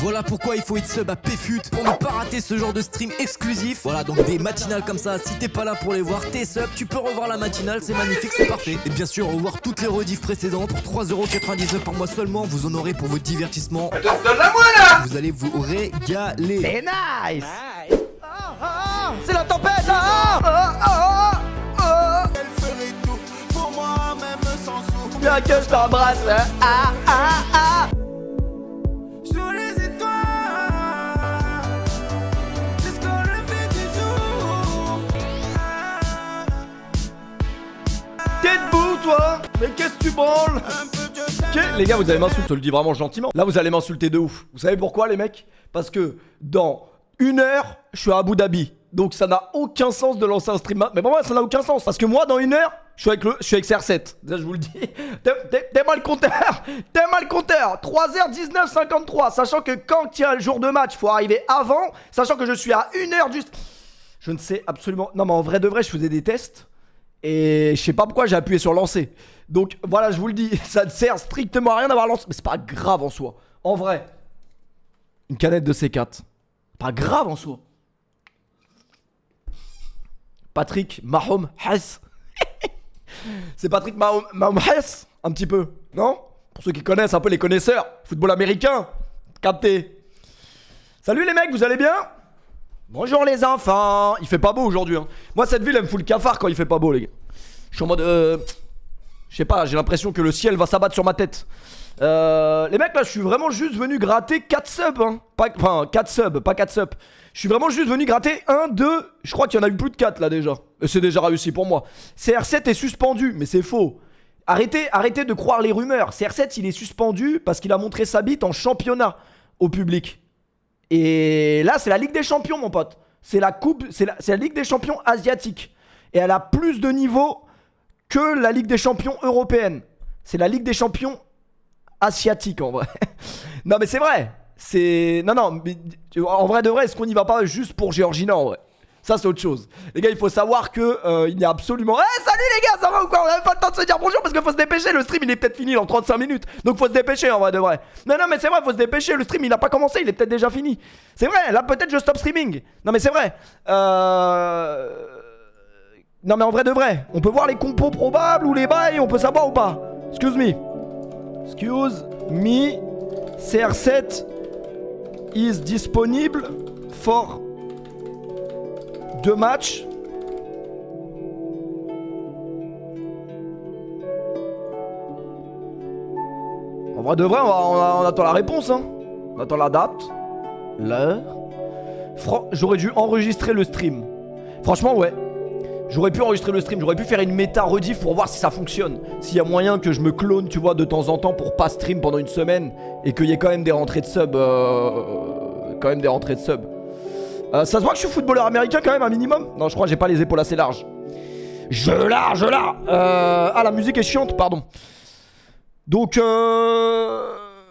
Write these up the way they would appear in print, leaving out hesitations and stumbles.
Voilà pourquoi il faut être sub à PFUT pour ne pas rater ce genre de stream exclusif. Voilà, donc des matinales comme ça, si t'es pas là pour les voir, t'es sub, tu peux revoir la matinale, c'est magnifique, c'est parfait. Et bien sûr, revoir toutes les rediffs précédentes pour 3,99€ par mois seulement, vous en aurez pour vos divertissements. Donne-la-moi là. Vous allez vous régaler. C'est nice. C'est la tempête. Elle ferait tout pour moi, même sans sou. Bien que je t'embrasse. Sous les étoiles, jusqu'au lever du jour. T'es debout toi. Mais qu'est-ce que tu branles? Un peu de Les gars, vous allez m'insulter, je te le dis vraiment gentiment. Là, vous allez m'insulter de ouf. Vous savez pourquoi, les mecs? Parce que dans 1 heure, je suis à Abu Dhabi. Donc ça n'a aucun sens de lancer un stream. Mais pour moi, ça n'a aucun sens. Parce que moi, dans 1 heure, je suis avec CR7. Déjà, je vous le dis. T'es mal compteur. T'es mal compteur. 3h19:53. Sachant que quand il y a le jour de match, il faut arriver avant. Sachant que je suis à 1 heure du... Je ne sais absolument... Non, mais en vrai de vrai, je faisais des tests. Et je sais pas pourquoi j'ai appuyé sur lancer. Donc voilà, je vous le dis, ça ne sert strictement à rien d'avoir lancé. Mais c'est pas grave en soi. En vrai, une canette de C4. Pas grave en soi. Patrick Mahomes Hess. C'est Patrick Mahomes Hess, un petit peu, non? Pour ceux qui connaissent un peu les connaisseurs. Football américain. Capté. Salut les mecs, vous allez bien? Bonjour les enfants. Il fait pas beau aujourd'hui hein. Moi cette ville elle me fout le cafard quand il fait pas beau les gars. Je suis en mode je sais pas, j'ai l'impression que le ciel va s'abattre sur ma tête. Les mecs là je suis vraiment juste venu gratter 4 subs hein. Enfin 4 subs, pas 4 subs. Je suis vraiment juste venu gratter 1, 2. Je crois qu'il y en a eu plus de 4 là déjà. Et c'est déjà réussi pour moi. CR7 est suspendu, mais c'est faux. Arrêtez de croire les rumeurs. CR7 il est suspendu parce qu'il a montré sa bite en championnat au public. Et là, c'est la Ligue des Champions, mon pote. C'est la coupe, c'est la Ligue des Champions asiatique. Et elle a plus de niveau que la Ligue des Champions européenne. C'est la Ligue des Champions asiatique, en vrai. Non, mais c'est vrai. Non, mais en vrai de vrai, est-ce qu'on y va pas juste pour Georgina, en vrai? Ça, c'est autre chose. Les gars, il faut savoir que il y a absolument... salut les gars, ça va ou quoi? On a même pas le temps de se dire bonjour parce qu'il faut se dépêcher. Le stream, il est peut-être fini dans 35 minutes. Donc, faut se dépêcher, en vrai de vrai. Non, mais c'est vrai, faut se dépêcher. Le stream, il a pas commencé, il est peut-être déjà fini. C'est vrai, là, peut-être je stop streaming. Non, mais c'est vrai. Non, mais en vrai de vrai, on peut voir les compos probables ou les bails, on peut savoir ou pas? Excuse me. CR7 is disponible for 2 matchs. En vrai de vrai, on attend la réponse hein. On attend la date, l'heure. J'aurais dû enregistrer le stream. Franchement ouais. J'aurais pu enregistrer le stream, j'aurais pu faire une méta rediff pour voir si ça fonctionne. S'il y a moyen que je me clone, tu vois, de temps en temps pour pas stream pendant une semaine. Et qu'il y ait quand même des rentrées de sub. Ça se voit que je suis footballeur américain quand même, un minimum. Non, je crois que j'ai pas les épaules assez larges. Je l'ai. La musique est chiante, pardon. Donc,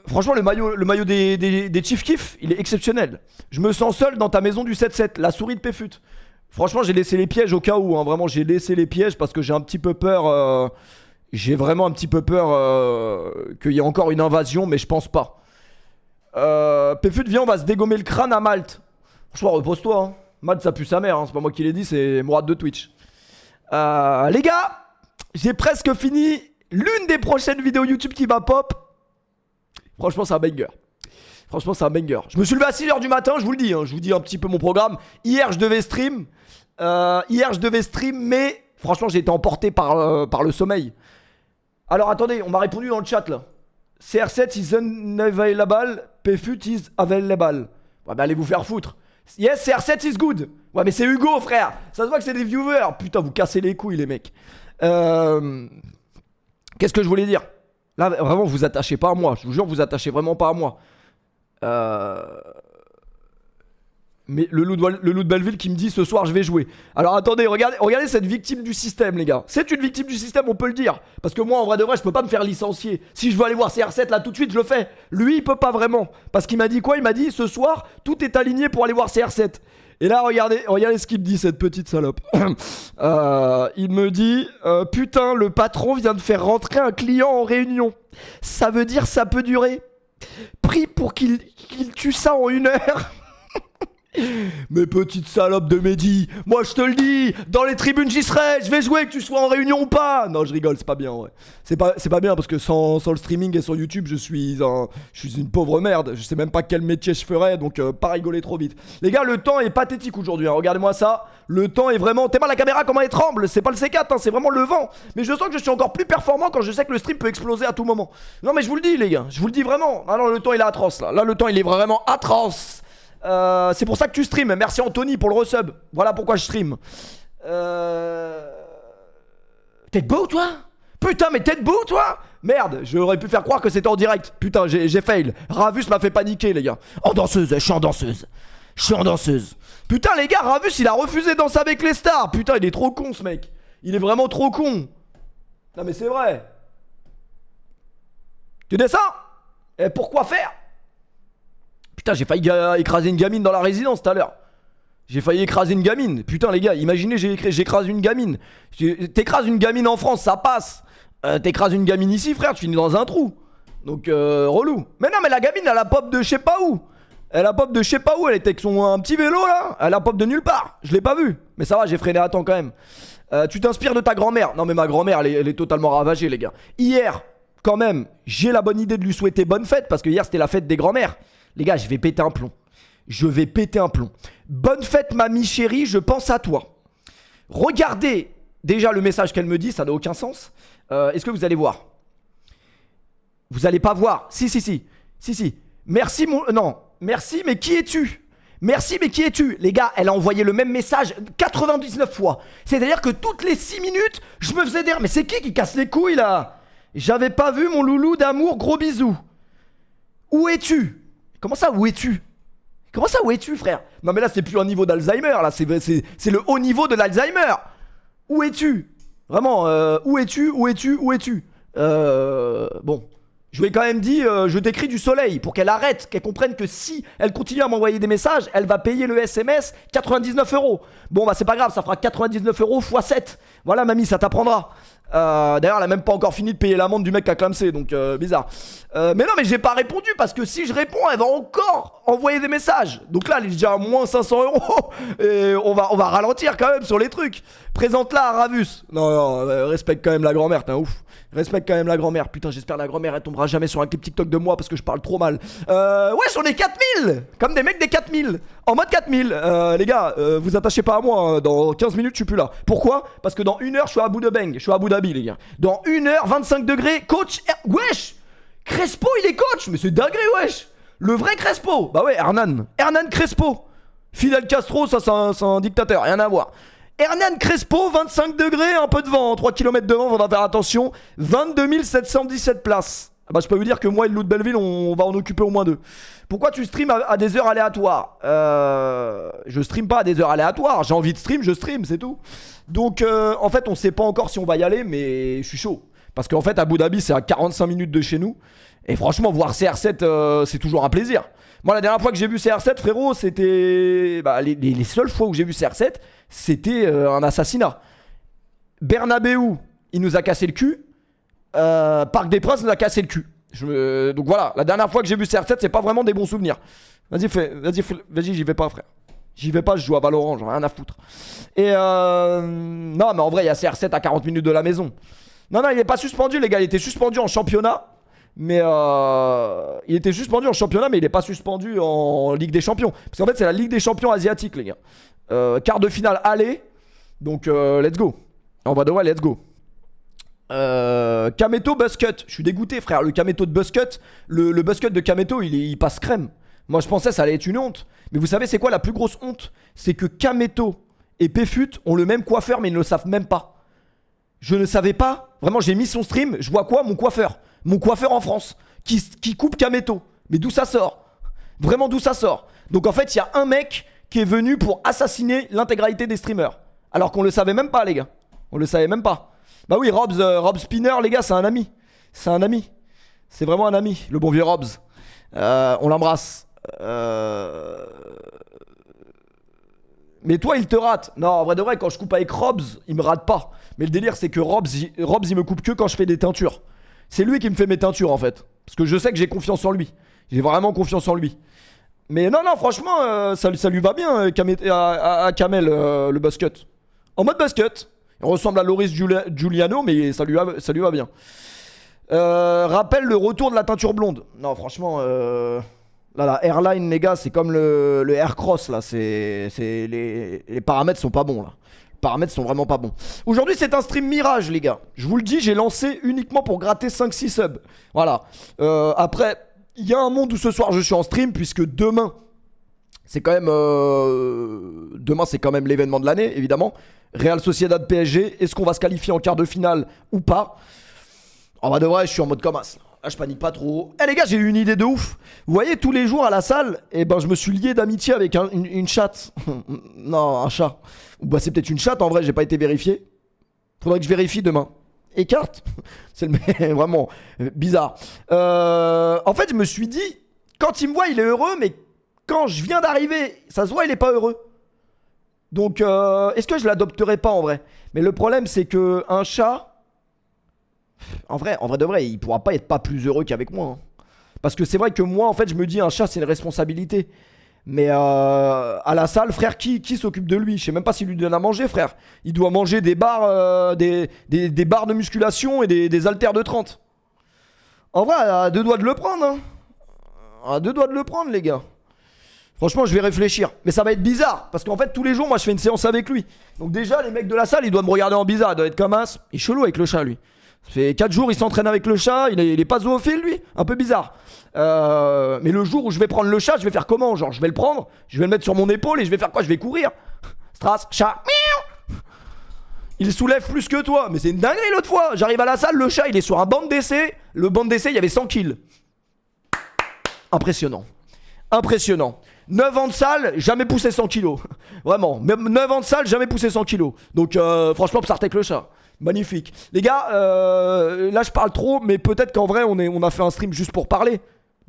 franchement, le maillot des Chief Kiff, il est exceptionnel. Je me sens seul dans ta maison du 7-7, la souris de PFUT. Franchement, j'ai laissé les pièges au cas où, hein. Vraiment, j'ai laissé les pièges parce que j'ai un petit peu peur. J'ai vraiment un petit peu peur qu'il y ait encore une invasion, mais je pense pas. PFUT, viens, on va se dégommer le crâne à Malte. Franchement, repose-toi. Hein. Malte, ça pue sa mère. Hein. C'est pas moi qui l'ai dit, c'est Mourad de Twitch. Les gars, j'ai presque fini l'une des prochaines vidéos YouTube qui va pop. Franchement, c'est un banger. Je me suis levé à 6h du matin, je vous le dis. Hein. Je vous dis un petit peu mon programme. Hier, je devais stream. Mais franchement, j'ai été emporté par le sommeil. Alors, attendez, on m'a répondu dans le chat là. CR7 is unavailable. PFUT is available. Ouais, bah allez vous faire foutre. Yes, CR7 is good. Ouais, mais c'est Hugo, frère. Ça se voit que c'est des viewers. Putain, vous cassez les couilles, les mecs. Qu'est-ce que je voulais dire? Là, vraiment, vous attachez pas à moi. Je vous jure, vous attachez vraiment pas à moi. Mais le loup de Belleville qui me dit ce soir je vais jouer. Alors attendez, regardez cette victime du système, les gars. C'est une victime du système, on peut le dire. Parce que moi, en vrai de vrai, je peux pas me faire licencier. Si je veux aller voir CR7 là tout de suite, je le fais. Lui, il peut pas vraiment. Parce qu'il m'a dit quoi? Il m'a dit ce soir, tout est aligné pour aller voir CR7. Et là, regardez ce qu'il me dit, cette petite salope. Il me dit putain, le patron vient de faire rentrer un client en réunion. Ça veut dire ça peut durer. Prie pour qu'il tue ça en 1 heure. Mais petite salope de Mehdi, moi je te le dis, dans les tribunes j'y serai, je vais jouer que tu sois en réunion ou pas. Non je rigole, c'est pas bien ouais. C'est pas bien parce que sans le streaming et sur YouTube je suis une pauvre merde. Je sais même pas quel métier je ferais, donc pas rigoler trop vite. Les gars, le temps est pathétique aujourd'hui, hein. Regardez-moi ça. Le temps est vraiment... T'es mal la caméra comment elle tremble. C'est pas le C4 hein, c'est vraiment le vent. Mais je sens que je suis encore plus performant quand je sais que le stream peut exploser à tout moment. Non mais je vous le dis les gars, je vous le dis vraiment. Ah non, le temps il est atroce là. Là le temps il est vraiment atroce. C'est pour ça que tu stream. Merci Anthony pour le resub. Voilà pourquoi je stream. T'es beau toi? Putain mais t'es beau toi? Merde, j'aurais pu faire croire que c'était en direct. Putain j'ai fail. Ravus m'a fait paniquer les gars. En danseuse, je suis en danseuse. Je suis en danseuse. Putain les gars, Ravus il a refusé de danser avec les stars. Putain il est trop con ce mec. Il est vraiment trop con. Non mais c'est vrai. Tu descends? Et pourquoi faire? Putain, j'ai failli écraser une gamine dans la résidence tout à l'heure. J'ai failli écraser une gamine. Putain, les gars, imaginez, j'écrase une gamine. T'écrases une gamine en France, ça passe. T'écrases une gamine ici, frère, tu finis dans un trou. Donc, relou. Mais non, mais la gamine, elle a pop de je sais pas où. Elle a pop de je sais pas où. Elle était avec un petit vélo là. Elle a pop de nulle part. Je l'ai pas vu. Mais ça va, j'ai freiné à temps quand même. Tu t'inspires de ta grand-mère. Non, mais ma grand-mère, elle est totalement ravagée, les gars. Hier, quand même, j'ai la bonne idée de lui souhaiter bonne fête. Parce que hier, c'était la fête des grand-mères. Les gars, je vais péter un plomb. Je vais péter un plomb. Bonne fête, mamie chérie, je pense à toi. Regardez déjà le message qu'elle me dit, ça n'a aucun sens. Est-ce que vous allez voir? Vous allez pas voir. Si. Merci, non. Merci, mais qui es-tu? Merci, mais qui es-tu? Les gars, elle a envoyé le même message 99 fois. C'est-à-dire que toutes les 6 minutes, je me faisais dire, mais c'est qui casse les couilles là? J'avais pas vu mon loulou d'amour, gros bisous. Où es-tu? Comment ça, où es-tu? Comment ça, où es-tu, frère? Non, mais là, c'est plus un niveau d'Alzheimer, là, c'est le haut niveau de l'Alzheimer. Où es-tu? Vraiment, où es-tu? Bon, je lui ai quand même dit, je t'écris du soleil pour qu'elle arrête, qu'elle comprenne que si elle continue à m'envoyer des messages, elle va payer le SMS 99 €. Bon, bah, c'est pas grave, ça fera 99 € x 7. Voilà, mamie, ça t'apprendra. D'ailleurs elle a même pas encore fini de payer l'amende du mec qui a clamsé. Donc bizarre. Mais non mais j'ai pas répondu. Parce que si je réponds elle va encore envoyer des messages. Donc là elle est déjà à moins 500 €. Et on va ralentir quand même sur les trucs. Présente-la à Ravus. Non respecte quand même la grand-mère. T'es un ouf. Respecte quand même la grand-mère. Putain j'espère la grand-mère elle tombera jamais sur un clip TikTok de moi. Parce que je parle trop mal. Wesh on est 4000. Comme des mecs des 4000. En mode 4000. Les gars vous attachez pas à moi hein. Dans 15 minutes je suis plus là. Pourquoi? Parce que dans 1 heure je suis à Abu Dhabi. Je suis à Abu Dhabi les gars. Dans 1 heure 25 degrés. Coach wesh. Crespo il est coach. Mais c'est dingue wesh. Le vrai Crespo. Bah ouais Hernan Crespo. Fidel Castro ça c'est un dictateur. Rien à voir. Hernan Crespo 25 degrés. Un peu de vent 3 km de vent. Faudra faire attention. 22 717 places. Bah je peux vous dire que moi et le loup de Belleville on va en occuper au moins 2. Pourquoi tu stream à des heures aléatoires? Je stream pas à des heures aléatoires. J'ai envie de stream, je stream, c'est tout. Donc en fait on sait pas encore si on va y aller. Mais je suis chaud. Parce qu'en fait Abu Dhabi c'est à 45 minutes de chez nous. Et franchement voir CR7 c'est toujours un plaisir. Moi la dernière fois que j'ai vu CR7 frérot c'était... Bah, les seules fois où j'ai vu CR7 c'était un assassinat. Bernabéu il nous a cassé le cul. Parc des Princes nous a cassé le cul. Donc voilà, la dernière fois que j'ai vu CR7 c'est pas vraiment des bons souvenirs. Vas-y j'y vais pas frère. J'y vais pas, je joue à Valorant, j'en ai rien à foutre. Et non mais en vrai il y a CR7 à 40 minutes de la maison. Non il est pas suspendu les gars, il était suspendu en championnat. Mais il était suspendu en championnat mais il est pas suspendu en Ligue des Champions. Parce qu'en fait c'est la Ligue des Champions asiatique les gars. Quart de finale aller. Donc let's go. En vrai de vrai let's go. Kameto Buzzcut. Je suis dégoûté frère. Le Kameto de Buzzcut. Le Buzzcut de Kameto il passe crème. Moi je pensais ça allait être une honte. Mais vous savez c'est quoi la plus grosse honte? C'est que Kameto et Pfut ont le même coiffeur mais ils ne le savent même pas. Je ne savais pas. Vraiment j'ai mis son stream. Je vois quoi? Mon coiffeur en France qui coupe Kameto. Mais d'où ça sort? Vraiment d'où ça sort? Donc en fait il y a un mec qui est venu pour assassiner l'intégralité des streamers. Alors qu'on le savait même pas les gars. On le savait même pas. Bah oui Rob Spinner les gars c'est un ami. C'est un ami. C'est vraiment un ami. Le bon vieux Robs. On l'embrasse. Mais toi il te rate. Non en vrai de vrai quand je coupe avec Robs il me rate pas. Mais le délire c'est que Robs il me coupe que quand je fais des teintures. C'est lui qui me fait mes teintures en fait. Parce que je sais que j'ai confiance en lui. J'ai vraiment confiance en lui. Mais non, franchement, ça lui va bien à Kamel, le basket. En mode basket. Il ressemble à Loris Giuliano, mais ça lui va bien. Rappelle le retour de la teinture blonde. Non, franchement, là, la Airline, les gars, c'est comme le Aircross, là. Les paramètres sont pas bons, là. Les paramètres sont vraiment pas bons. Aujourd'hui, c'est un stream Mirage, les gars. Je vous le dis, j'ai lancé uniquement pour gratter 5-6 subs. Voilà. Après, il y a un monde où ce soir, je suis en stream, puisque demain, c'est quand même... demain, c'est quand même l'événement de l'année, évidemment. Real Sociedad PSG. Est-ce qu'on va se qualifier en quart de finale ou pas? En vrai de vrai, je suis en mode comme as. Là, je panique pas trop. Eh les gars, j'ai eu une idée de ouf. Vous voyez, tous les jours à la salle, je me suis lié d'amitié avec une chatte. Non, un chat. Bah, c'est peut-être une chatte, en vrai, j'ai pas été vérifié. Faudrait que je vérifie demain. Écarte. C'est vraiment bizarre. En fait, je me suis dit, quand il me voit, il est heureux, mais quand je viens d'arriver, ça se voit, il est pas heureux. Donc, est-ce que je l'adopterai pas en vrai? Mais le problème, c'est que un chat, en vrai de vrai, il pourra pas être pas plus heureux qu'avec moi. Hein. Parce que c'est vrai que moi, en fait, je me dis, un chat, c'est une responsabilité. Mais à la salle, frère, qui s'occupe de lui? Je sais même pas s'il lui donne à manger, frère. Il doit manger des barres, des barres de musculation et des haltères de 30. En vrai, à deux doigts de le prendre. Hein. À deux doigts de le prendre, les gars. Franchement, je vais réfléchir. Mais ça va être bizarre. Parce qu'en fait, tous les jours, moi, je fais une séance avec lui. Donc déjà, les mecs de la salle, ils doivent me regarder en bizarre. Ils doivent être comme as. Il est chelou avec le chat, lui. Ça fait 4 jours, il s'entraîne avec le chat. Il est pas zoophile, lui. Un peu bizarre. Mais le jour où je vais prendre le chat, je vais faire comment? Genre, je vais le prendre, je vais le mettre sur mon épaule et je vais faire quoi? Je vais courir. Strass, chat. Miaou. Il soulève plus que toi. Mais c'est une dinguerie l'autre fois. J'arrive à la salle, le chat, il est sur un banc d'essai. Le banc d'essai, il y avait 100 kills. Impressionnant. Impressionnant. 9 ans de salle, jamais poussé 100 kilos. Vraiment. Même 9 ans de salle, jamais poussé 100 kilos. Donc, franchement, Psartek le chat. Magnifique. Les gars, là, je parle trop, mais peut-être qu'en vrai, on a fait un stream juste pour parler.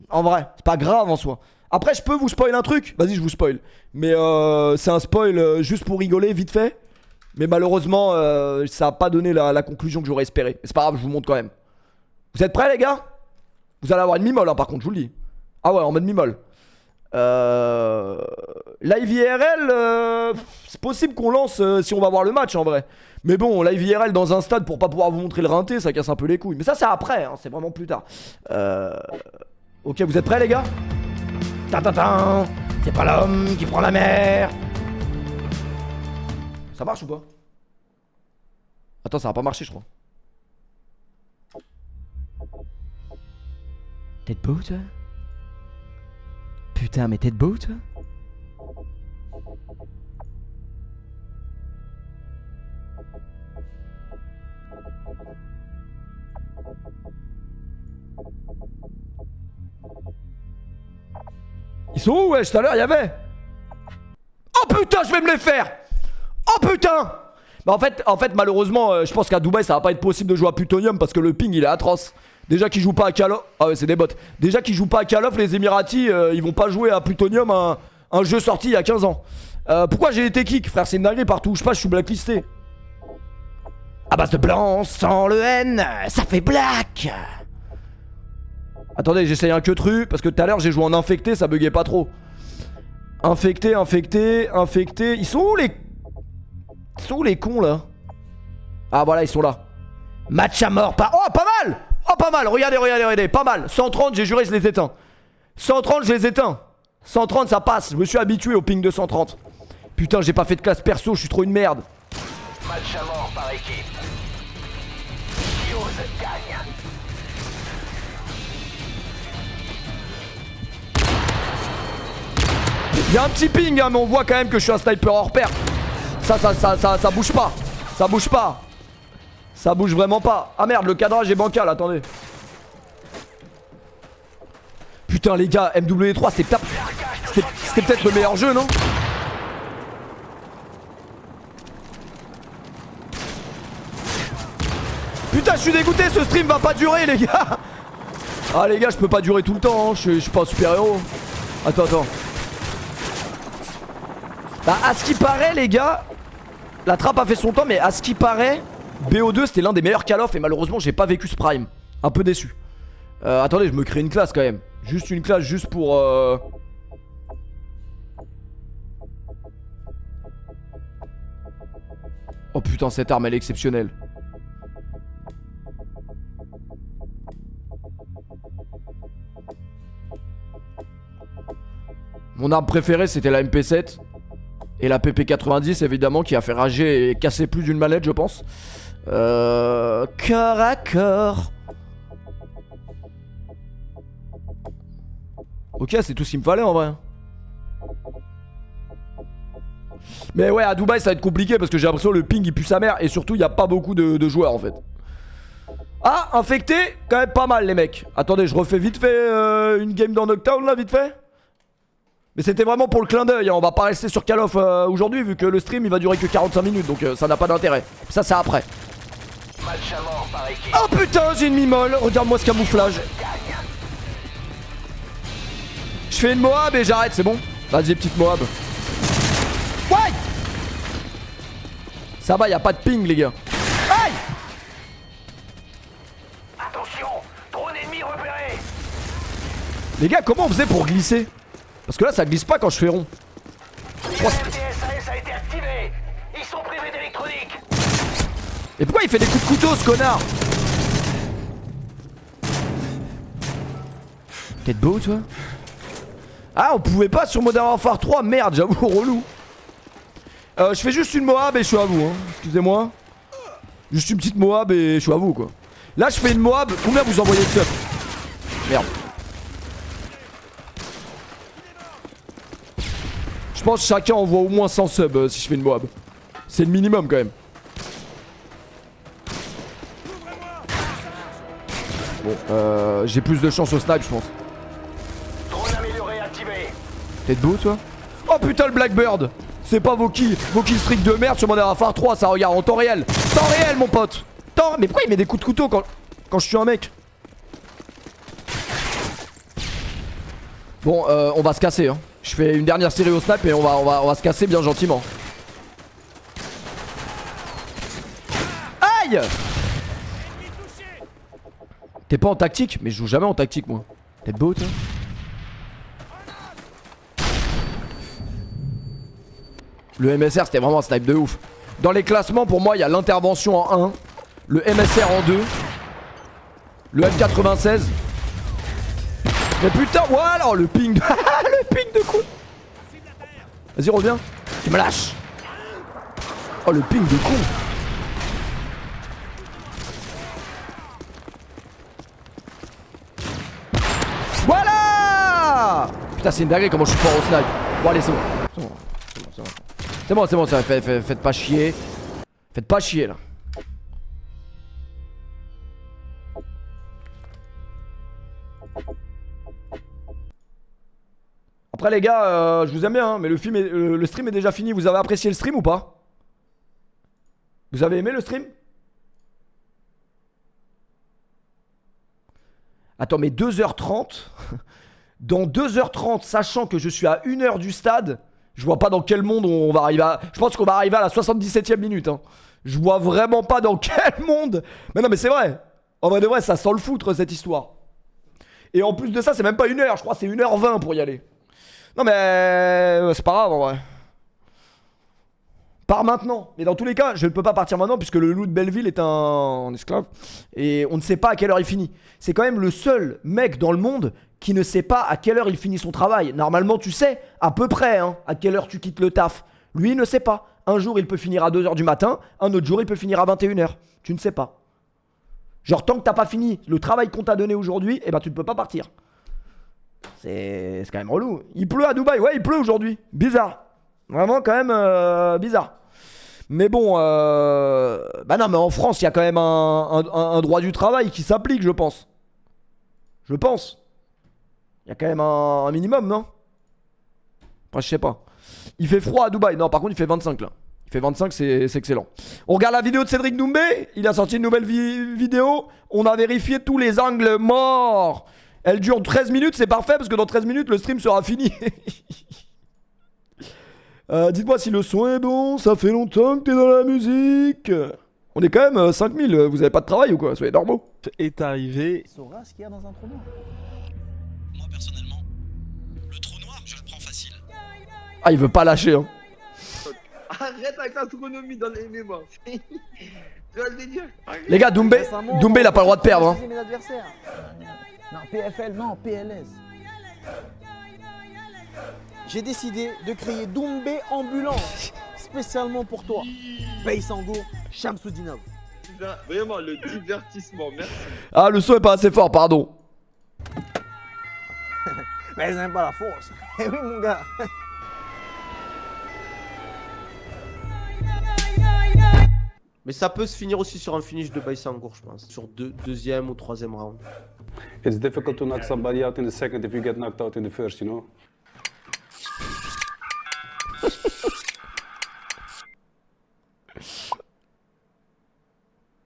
En vrai, c'est pas grave en soi. Après, je peux vous spoil un truc? Vas-y, je vous spoil. Mais c'est un spoil juste pour rigoler, vite fait. Mais malheureusement, ça a pas donné la conclusion que j'aurais espéré. Mais c'est pas grave, je vous montre quand même. Vous êtes prêts, les gars? Vous allez avoir une mi-molle, hein, par contre, je vous le dis. Ah ouais, en mode mi-molle. Live IRL, c'est possible qu'on lance si on va voir le match en vrai. Mais bon, live IRL dans un stade pour pas pouvoir vous montrer le rinté, ça casse un peu les couilles. Mais ça, c'est après, hein, c'est vraiment plus tard. Ok, vous êtes prêts, les gars? Ta-ta-ta, c'est pas l'homme qui prend la mer. Ça marche ou pas? Attends, ça va pas marcher, je crois. T'es beau, toi? Putain, mais t'es de beau, toi? Ils sont où, wesh? Tout à l'heure, il y avait. Oh putain, je vais me les faire! Oh putain! Bah en fait malheureusement, je pense qu'à Dubaï, ça va pas être possible de jouer à Plutonium parce que le ping, il est atroce. Déjà qu'ils jouent pas à Call of... Ah ouais, c'est des bots. Déjà qu'ils jouent pas à Call of, les Émiratis, ils vont pas jouer à Plutonium, un jeu sorti il y a 15 ans. Pourquoi j'ai été kick, frère? C'est une dinguerie, partout où je passe, je suis blacklisté. À base de blanc, sans le N, ça fait black. Attendez, j'essaye un queutru, parce que tout à l'heure j'ai joué en infecté, ça buguait pas trop. Infecté, infecté, infecté. Ils sont où les cons là? Ah voilà, ils sont là. Match à mort, pas... Oh, pas mal! Oh, pas mal, regardez, pas mal. 130, j'ai juré, je les éteins. 130, je les éteins. 130, ça passe, je me suis habitué au ping de 130. Putain, j'ai pas fait de classe perso, je suis trop une merde. Match à mort par équipe. Yours gagne. Y'a un petit ping, hein, mais on voit quand même que je suis un sniper hors pair. Ça bouge pas. Ça bouge pas. Ça bouge vraiment pas. Ah merde, le cadrage est bancal, attendez. Putain, les gars, MW3, c'était peut-être le meilleur jeu, non? Putain, je suis dégoûté, ce stream va pas durer, les gars. Ah, les gars, je peux pas durer tout le temps, hein. Je suis pas un super héros. Attends. Bah, à ce qui paraît, les gars, la trappe a fait son temps, mais à ce qui paraît, BO2 c'était l'un des meilleurs Call of et malheureusement j'ai pas vécu ce prime. Un peu déçu. Attendez, je me crée une classe quand même. Juste une classe, juste pour... Oh putain, cette arme elle est exceptionnelle. Mon arme préférée c'était la MP7. Et la PP90 évidemment qui a fait rager et casser plus d'une manette je pense. Corps à corps. Ok, c'est tout ce qu'il me fallait en vrai. Mais ouais, à Dubaï ça va être compliqué parce que j'ai l'impression que le ping il pue sa mère. Et surtout il n'y a pas beaucoup de joueurs en fait. Ah, infecté, quand même pas mal les mecs. Attendez, je refais vite fait une game dans Knockdown là, vite fait. Mais c'était vraiment pour le clin d'œil, hein. On va pas rester sur Call of aujourd'hui vu que le stream il va durer que 45 minutes. Donc ça n'a pas d'intérêt. Ça c'est après. Match à mort par équipe. Oh putain, j'ai une mi-molle. Regarde-moi ce camouflage. Je fais une Moab et j'arrête, c'est bon. Vas-y, petite Moab. Ouais. Ça va, y a pas de ping, les gars. Aïe. Attention, drone ennemi repéré. Les gars, comment on faisait pour glisser? Parce que là, ça glisse pas quand je fais rond. Le MTSAS a été activé. Ils sont privés d'électronique. Et pourquoi il fait des coups de couteau, ce connard? T'es beau, toi? Ah, on pouvait pas sur Modern Warfare 3. Merde, j'avoue, relou. Je fais juste une Moab et je suis à vous, hein. Excusez-moi. Juste une petite Moab et je suis à vous, quoi. Là, je fais une Moab. Combien vous envoyez de sub? Merde. Je pense que chacun envoie au moins 100 subs si je fais une Moab. C'est le minimum, quand même. Bon, j'ai plus de chance au snipe, je pense. Drone amélioré activé. T'es debout, toi? Oh putain, le Blackbird! C'est pas vos kills streak de merde sur Modern Warfare 3, ça regarde en temps réel. Temps réel, mon pote! Mais pourquoi il met des coups de couteau quand je suis un mec? Bon, on va se casser, hein. Je fais une dernière série au snap et on va se casser bien gentiment. Aïe! T'es pas en tactique? Mais je joue jamais en tactique, moi. T'es beau, toi? Le MSR, c'était vraiment un snipe de ouf. Dans les classements, pour moi, il y a l'intervention en 1, le MSR en 2, le M96. Mais putain, voilà le ping de... le ping de con. Vas-y, reviens. Tu me lâches. Oh, le ping de con. Voilà. Putain, c'est une dinguerie comment je suis fort au snipe. Bon, allez, c'est bon. C'est bon, ça. Faites pas chier. Faites pas chier, là. Après les gars, je vous aime bien, hein, mais le stream est déjà fini. Vous avez apprécié le stream ou pas? Vous avez aimé le stream? Attends, mais 2h30 dans 2h30, sachant que je suis à 1h du stade, je vois pas dans quel monde on va arriver à... Je pense qu'on va arriver à la 77ème minute, hein. Je vois vraiment pas dans quel monde... Mais non, mais c'est vrai. En vrai de vrai, ça sent le foutre, cette histoire. Et en plus de ça, c'est même pas 1h, je crois que c'est 1h20 pour y aller. Non mais c'est pas grave en vrai. Pars maintenant. Mais dans tous les cas, je ne peux pas partir maintenant puisque le loup de Belleville est un esclave. Et on ne sait pas à quelle heure il finit. C'est quand même le seul mec dans le monde qui ne sait pas à quelle heure il finit son travail. Normalement tu sais à peu près hein, à quelle heure tu quittes le taf. Lui il ne sait pas. Un jour il peut finir à 2h du matin. Un autre jour il peut finir à 21h. Tu ne sais pas. Genre tant que t'as pas fini le travail qu'on t'a donné aujourd'hui, eh ben tu ne peux pas partir. C'est quand même relou. Il pleut à Dubaï, ouais il pleut aujourd'hui. Bizarre. Vraiment quand même bizarre. Mais bon, bah non mais en France il y a quand même un droit du travail qui s'applique je pense. Je pense. Il y a quand même un minimum non? Enfin je sais pas. Il fait froid à Dubaï, non par contre il fait 25 là. Il fait 25 c'est excellent. On regarde la vidéo de Cédric Doumbé. Il a sorti une nouvelle vidéo. On a vérifié tous les angles morts. Elle dure 13 minutes, c'est parfait parce que dans 13 minutes le stream sera fini. Dites-moi si le son est bon, ça fait longtemps que t'es dans la musique. On est quand même 5000, vous avez pas de travail ou quoi? Soyez normaux. est arrivé. Il saura ce qu'il y a dans un trou noir. Moi personnellement, le trou noir, je le prends facile. Ah, il veut pas lâcher, hein. Arrête avec l'astronomie dans les MMA. Tu vas le délire. Les gars, Doumbé, il a pas le droit de perdre, hein. Mes adversaires. Non, PFL, non, PLS. J'ai décidé de créer Doumbé Ambulance, spécialement pour toi. Baïsangour, Shamsudinov. Vraiment, le divertissement, merci. Ah, le son est pas assez fort, pardon. Mais ils n'aiment pas la force. Eh oui, mon gars. Mais ça peut se finir aussi sur un finish de Baïsangour, je pense. Sur deuxième ou troisième round. It's difficult to knock somebody out in the second if you get knocked out in the first, you know.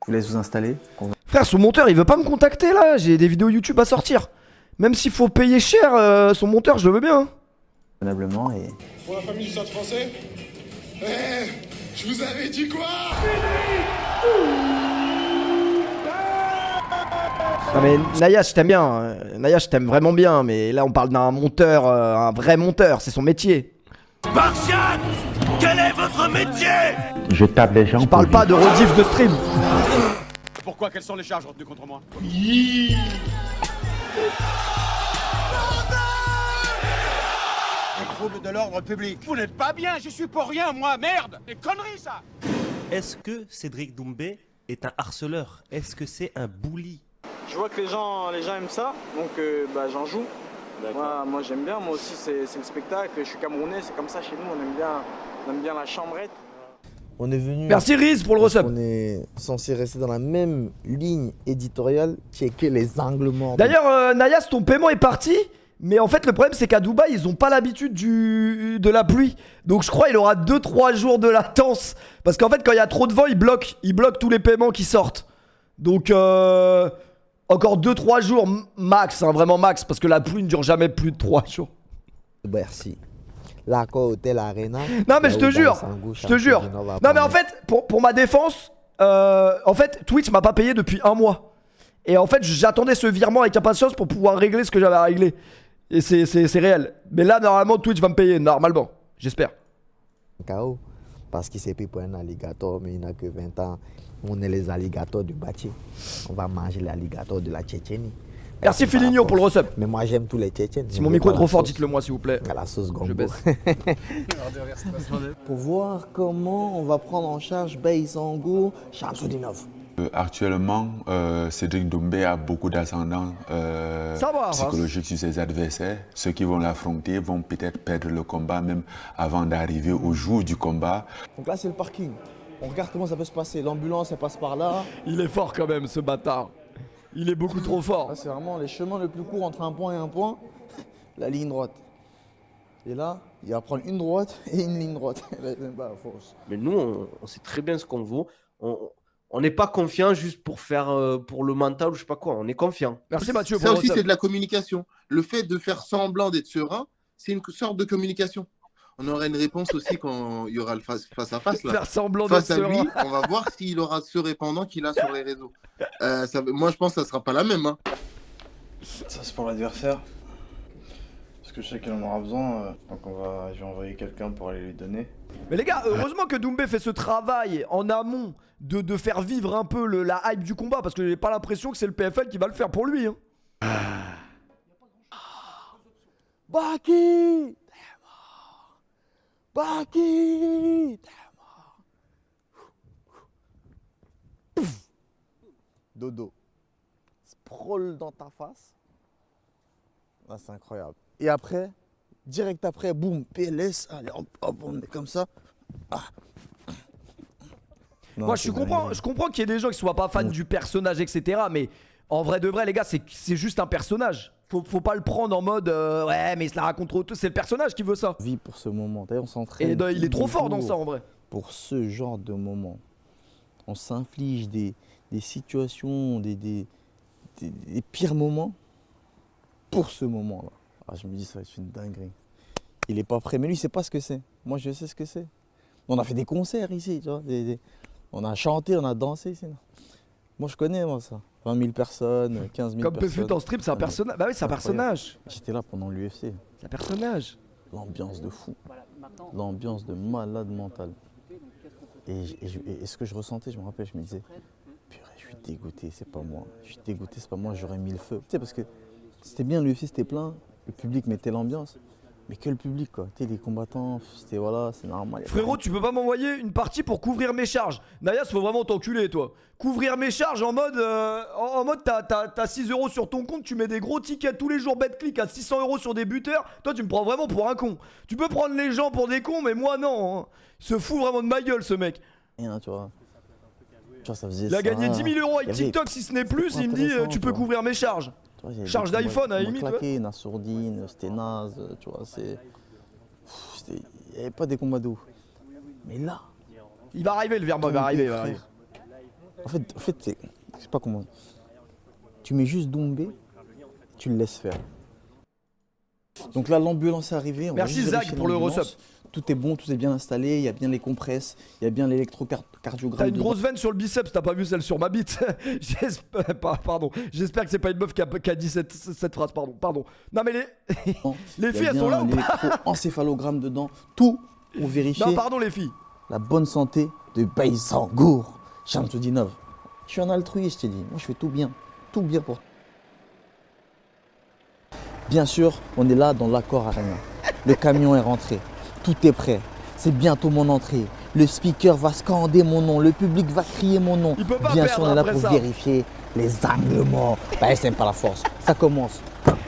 Je vous laisse vous installer. Frère, son monteur, il veut pas me contacter là. J'ai des vidéos YouTube à sortir. Même s'il faut payer cher, son monteur, je le veux bien. Hein. Convenablement et. Pour la famille du Stade français. Je vous avais dit quoi? Non mais Naya, je t'aime bien. Naya, je t'aime vraiment bien. Mais là, on parle d'un monteur, un vrai monteur. C'est son métier. Spartiate, quel est votre métier? Je tape les gens. Je parle pas de rediff de stream. Pourquoi? Quelles sont les charges retenues contre moi? Trouble de l'ordre public. Vous n'êtes pas bien, j'y suis pour rien, moi, merde! Des conneries, ça! Est-ce que Cédric Doumbé est un harceleur? Est-ce que c'est un bully? Je vois que les gens aiment ça, donc j'en joue. Moi j'aime bien, moi aussi c'est le spectacle, je suis camerounais, c'est comme ça chez nous, on aime bien la chambrette. On est venu. Merci Riz pour le resub. On est censé rester dans la même ligne éditoriale, checker les angles morts. D'ailleurs, Nayas, ton paiement est parti. Mais en fait, le problème, c'est qu'à Dubaï, ils ont pas l'habitude de la pluie. Donc, je crois qu'il aura 2-3 jours de latence. Parce qu'en fait, quand il y a trop de vent, il bloque tous les paiements qui sortent. Donc, encore 2-3 jours max, hein, vraiment max. Parce que la pluie ne dure jamais plus de 3 jours. Merci. L'accord Hôtel Arena. Non, mais je te jure. Non, mais en fait, pour ma défense, en fait, Twitch m'a pas payé depuis 1 mois. Et en fait, j'attendais ce virement avec impatience pour pouvoir régler ce que j'avais à régler. Et c'est réel. Mais là, normalement, Twitch va me payer, normalement. J'espère. KO. Parce qu'il s'est pris pour un alligator, mais il n'a que 20 ans. On est les alligators du Bâti. On va manger l'alligator de la Tchétchénie. Merci Filigno pour le resub. Mais moi, j'aime tous les Tchétchènes. Si mon micro est trop fort, dites-le moi, s'il vous plaît. À la sauce gombo. Je baisse. Pour voir comment on va prendre en charge Baïsangour, Shamsudinov. Actuellement, Cédric Doumbé a beaucoup d'ascendants psychologiques sur ses adversaires. Ceux qui vont l'affronter vont peut-être perdre le combat même avant d'arriver au jour du combat. Donc là, c'est le parking. On regarde comment ça peut se passer. L'ambulance, elle passe par là. Il est fort quand même, ce bâtard. Il est beaucoup trop fort. Là, c'est vraiment les chemins le plus court entre un point et un point. La ligne droite. Et là, il va prendre une droite et une ligne droite. Mais nous, on sait très bien ce qu'on vaut. On n'est pas confiant juste pour faire pour le mental ou je sais pas quoi. On est confiant. Merci Mathieu. Ça aussi, c'est de la communication. Le fait de faire semblant d'être serein, c'est une sorte de communication. On aura une réponse aussi quand il y aura le face à face. Là. Faire semblant d'être face à lui, serein. on va voir s'il aura ce répondant qu'il a sur les réseaux. Moi, je pense que ça sera pas la même. Hein. Ça c'est pour l'adversaire. Parce que je sais qu'il en aura besoin, donc je vais envoyer quelqu'un pour aller lui donner. Mais les gars, heureusement que Doumbé fait ce travail en amont de faire vivre un peu la hype du combat. Parce que j'ai pas l'impression que c'est le PFL qui va le faire pour lui. Hein. Baki! Baki! Dodo. Sprawl dans ta face. Là, c'est incroyable. Et après, direct après, boum, PLS. Allez, hop, on est comme ça. Ah. Non, moi, je comprends qu'il y ait des gens qui soient pas fans du personnage, etc. Mais en vrai de vrai, les gars, c'est juste un personnage. Faut pas le prendre en mode ouais, mais il se la raconte trop. C'est le personnage qui veut ça. Vie pour ce moment. D'ailleurs, on s'entraîne. Et il est trop fort dans ça en vrai. Pour ce genre de moment, on s'inflige des situations, des pires moments pour ce moment-là. Ah, je me dis, ça va être une dinguerie. Il est pas prêt, mais lui, il sait pas ce que c'est. Moi, je sais ce que c'est. On a fait des concerts ici, tu vois. On a chanté, on a dansé ici. Moi, je connais, moi, ça. 20 000 personnes, 15 000 Comme personnes. Péfut en stream, c'est un personnage. Bah oui, c'est un personnage. J'étais là pendant l'UFC. C'est un personnage. L'ambiance de fou. L'ambiance de malade mental. Et ce que je ressentais, je me rappelle, je me disais, purée, je suis dégoûté, c'est pas moi. Je suis dégoûté, c'est pas moi, j'aurais mis le feu. Tu sais, parce que c'était bien, l'UFC c'était plein, le public mettait l'ambiance. Mais que le public, quoi. Tu sais, les combattants, c'était voilà, c'est normal. Frérot, tu peux pas m'envoyer une partie pour couvrir mes charges. Nayas, faut vraiment t'enculer, toi. Couvrir mes charges en mode. T'as 6 € sur ton compte, tu mets des gros tickets tous les jours, BetClick à 600 € sur des buteurs. Toi, tu me prends vraiment pour un con. Tu peux prendre les gens pour des cons, mais moi, non. Hein. Il se fout vraiment de ma gueule, ce mec. Rien, tu vois. Tu vois, ça faisait Il a ça. gagné 10 000 € avec Il y avait- TikTok, si ce n'est plus. Il me dit, tu peux couvrir mes charges. Tu vois, il y avait Charge des combats d'iPhone, à la qui m'ont limite. claqué, Nassourdine, c'était naze, tu vois, c'est. Il n'y avait pas des combats de ouf. Mais là. Il va arriver, le Verma, il va arriver, il va arriver. En fait je sais pas comment. Tu mets juste Doumbé, tu le laisses faire. Donc là, l'ambulance est arrivée. Merci Zach pour le resub. Tout est bon, tout est bien installé, il y a bien les compresses, il y a bien l'électrocardiogramme. T'as une grosse veine sur le biceps, t'as pas vu celle sur ma bite. J'espère que c'est pas une meuf qui a dit cette phrase, pardon. Non mais les filles, elles sont là ou pas? L'électroencéphalogramme dedans, tout pour vérifier. Non, pardon les filles. La bonne santé de Baïsangour, Shamsudinov. Je suis un altruiste, je t'ai dit. Moi, je fais tout bien pour toi. Bien sûr, on est là dans l'accord Arena. Le camion est rentré. Tout est prêt. C'est bientôt mon entrée. Le speaker va scander mon nom. Le public va crier mon nom. Bien sûr, on est là pour vérifier les angles morts. Bah, c'est pas la force. Ça commence.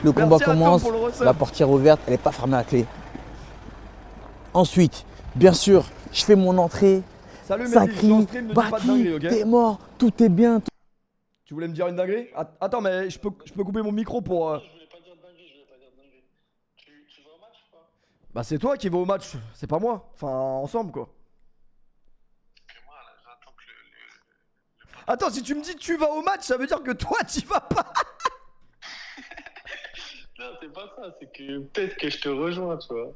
Le combat commence. La portière ouverte, elle n'est pas fermée à clé. Ensuite, bien sûr, je fais mon entrée. Salut, ça Mehdi, crie. Baki, t'es mort. Tout est bien. Tu voulais me dire une dinguerie? Attends, mais je peux couper mon micro pour. Bah c'est toi qui vas au match, c'est pas moi. Enfin, ensemble quoi. Attends, si tu me dis tu vas au match, ça veut dire que toi t'y vas pas. Non, c'est pas ça, c'est que peut-être que je te rejoins, tu vois.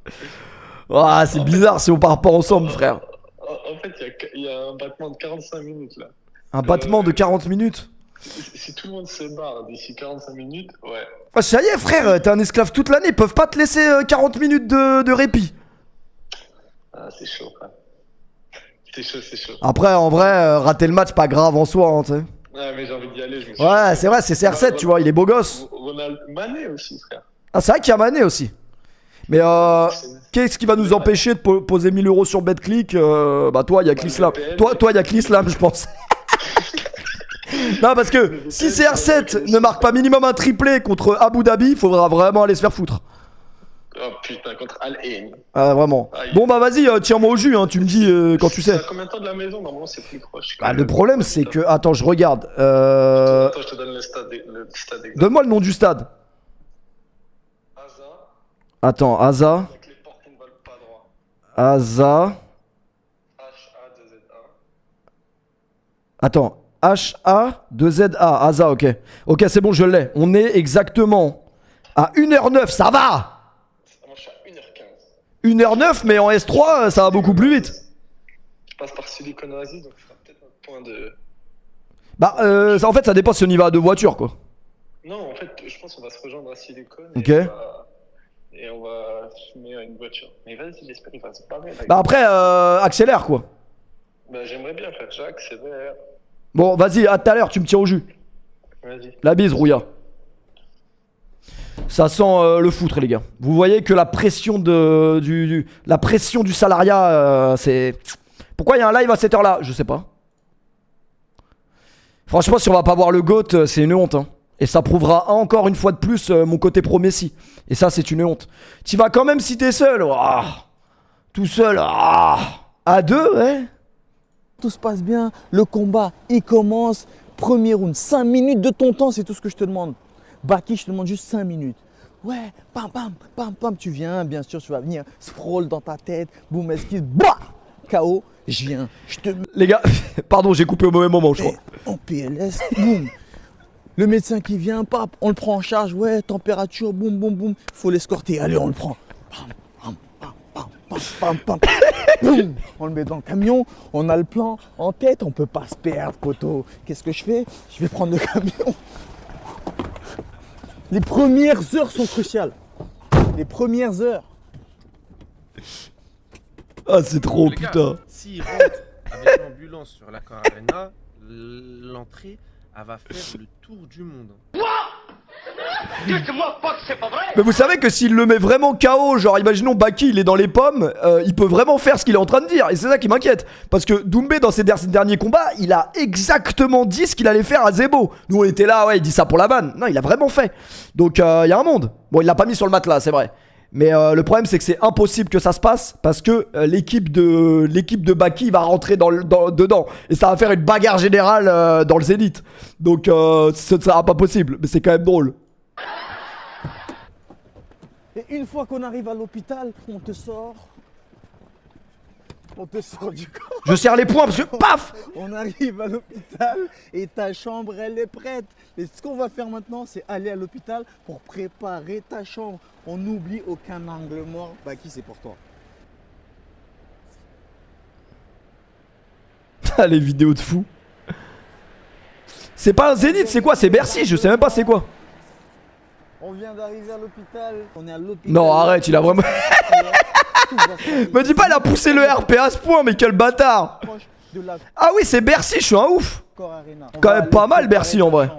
Ah, c'est bizarre si on part pas ensemble, frère. En fait, il y a un battement de 45 minutes là. Un battement de 40 minutes? Si tout le monde se barre d'ici 45 minutes, ouais. Ah, ça y est, frère, t'es un esclave toute l'année, ils peuvent pas te laisser 40 minutes de répit. Ah, c'est chaud, frère. C'est chaud. Après, en vrai, rater le match, pas grave en soi, hein, tu sais. Ouais, mais j'ai envie d'y aller, je me suis Ouais, c'est vrai, c'est CR7, tu vois, il est beau gosse. Ronald Mané aussi, frère. Ah, c'est vrai qu'il y a Mané aussi. Mais qu'est-ce qui va nous empêcher de poser 1000 € sur BetClick? Bah, toi, il y a Clislam. Toi, il y a Clislam, je pense. Non, parce que si CR7 ne marque pas minimum un triplé contre Abu Dhabi, il faudra vraiment aller se faire foutre. Oh putain, contre Al Ain. Ah, vraiment. Bon, bah, vas-y, tiens-moi au jus, hein, tu me dis quand tu sais. À combien de temps de la maison? Normalement, c'est plus proche. Bah, le problème, c'est que. Attends, je regarde. Attends, je te donne le stade exact. Donne-moi le nom du stade. Attends, Asa. Asa. Attends, H-A-2-Z-A. Asa, ok. Ok, c'est bon, je l'ai. On est exactement à 1h09, ça va! Moi, je suis à 1h15. 1h09, mais en S3, ça va beaucoup plus vite. Je passe par Silicon Oasis, donc je ferai peut-être un point de. Bah, en fait, ça dépend si on y va à deux voitures, quoi. Non, en fait, je pense qu'on va se rejoindre à Silicon. Ok. Et on va fumer une voiture. Mais vas-y, j'espère qu'il va se barrer. Bah, après, accélère, quoi. Bah, j'aimerais bien faire Jacques, c'est vrai. Bon, vas-y, à tout à l'heure, tu me tiens au jus. Vas-y. La bise, Rouya. Ça sent le foutre, les gars. Vous voyez que la pression la pression du salariat, c'est. Pourquoi il y a un live à cette heure-là? Je sais pas. Franchement, si on va pas voir le GOAT, c'est une honte. Hein. Et ça prouvera encore une fois de plus mon côté pro-Messi. Et ça, c'est une honte. Tu vas quand même si t'es seul. Oh. Tout seul. Oh. À deux, ouais. Tout se passe bien. Le combat, il commence. Premier round, 5 minutes de ton temps, c'est tout ce que je te demande. Baki, je te demande juste 5 minutes. Ouais, pam, pam, pam, pam. Tu viens, bien sûr, tu vas venir. Sprawl dans ta tête. Boum, esquive. Bah! KO. Je viens. Je te. Les gars, pardon, j'ai coupé au mauvais moment, je crois. En PLS, boum. Le médecin qui vient, pap, on le prend en charge. Ouais, température, boum, boum, boum. Faut l'escorter. Allez, on le prend. Pam, pam, pam, pam, pam, pam, pam. Boum, on le met dans le camion, on a le plan en tête, on peut pas se perdre, poteau. Qu'est-ce que je fais? Je vais prendre le camion. Les premières heures sont cruciales. Les premières heures. Ah, c'est trop, Les gars, putain. S'il rentre avec l'ambulance sur la Car Arena, l'entrée, elle va faire le tour du monde. Dites-moi pas que c'est pas vrai. Mais vous savez que s'il le met vraiment KO, genre imaginons Baki il est dans les pommes, il peut vraiment faire ce qu'il est en train de dire. Et c'est ça qui m'inquiète. Parce que Doumbé dans ses derniers combats, il a exactement dit ce qu'il allait faire à Zebo. Nous on était là, ouais, il dit ça pour la vanne. Non, il a vraiment fait. Donc il y a un monde. Bon, il l'a pas mis sur le matelas, c'est vrai. Mais le problème c'est que c'est impossible que ça se passe parce que l'équipe de Baki va rentrer dedans. Et ça va faire une bagarre générale dans le Zénith. Donc ce ne sera pas possible. Mais c'est quand même drôle. Et une fois qu'on arrive à l'hôpital, on te sort. On te sort du corps. Je serre les poings parce que paf. On arrive à l'hôpital et ta chambre elle est prête. Et ce qu'on va faire maintenant, c'est aller à l'hôpital pour préparer ta chambre. On n'oublie aucun angle mort. Baki, c'est pour toi. Ah, les vidéos de fou. C'est pas un Zénith, c'est quoi? C'est Bercy, je sais même pas c'est quoi. On vient d'arriver à l'hôpital. On est à l'hôpital. Non, arrête, il a vraiment. Me dis pas, il a poussé le RP à ce point, mais quel bâtard. Ah oui, c'est Bercy, je suis un ouf. Quand même pas mal Bercy en vrai.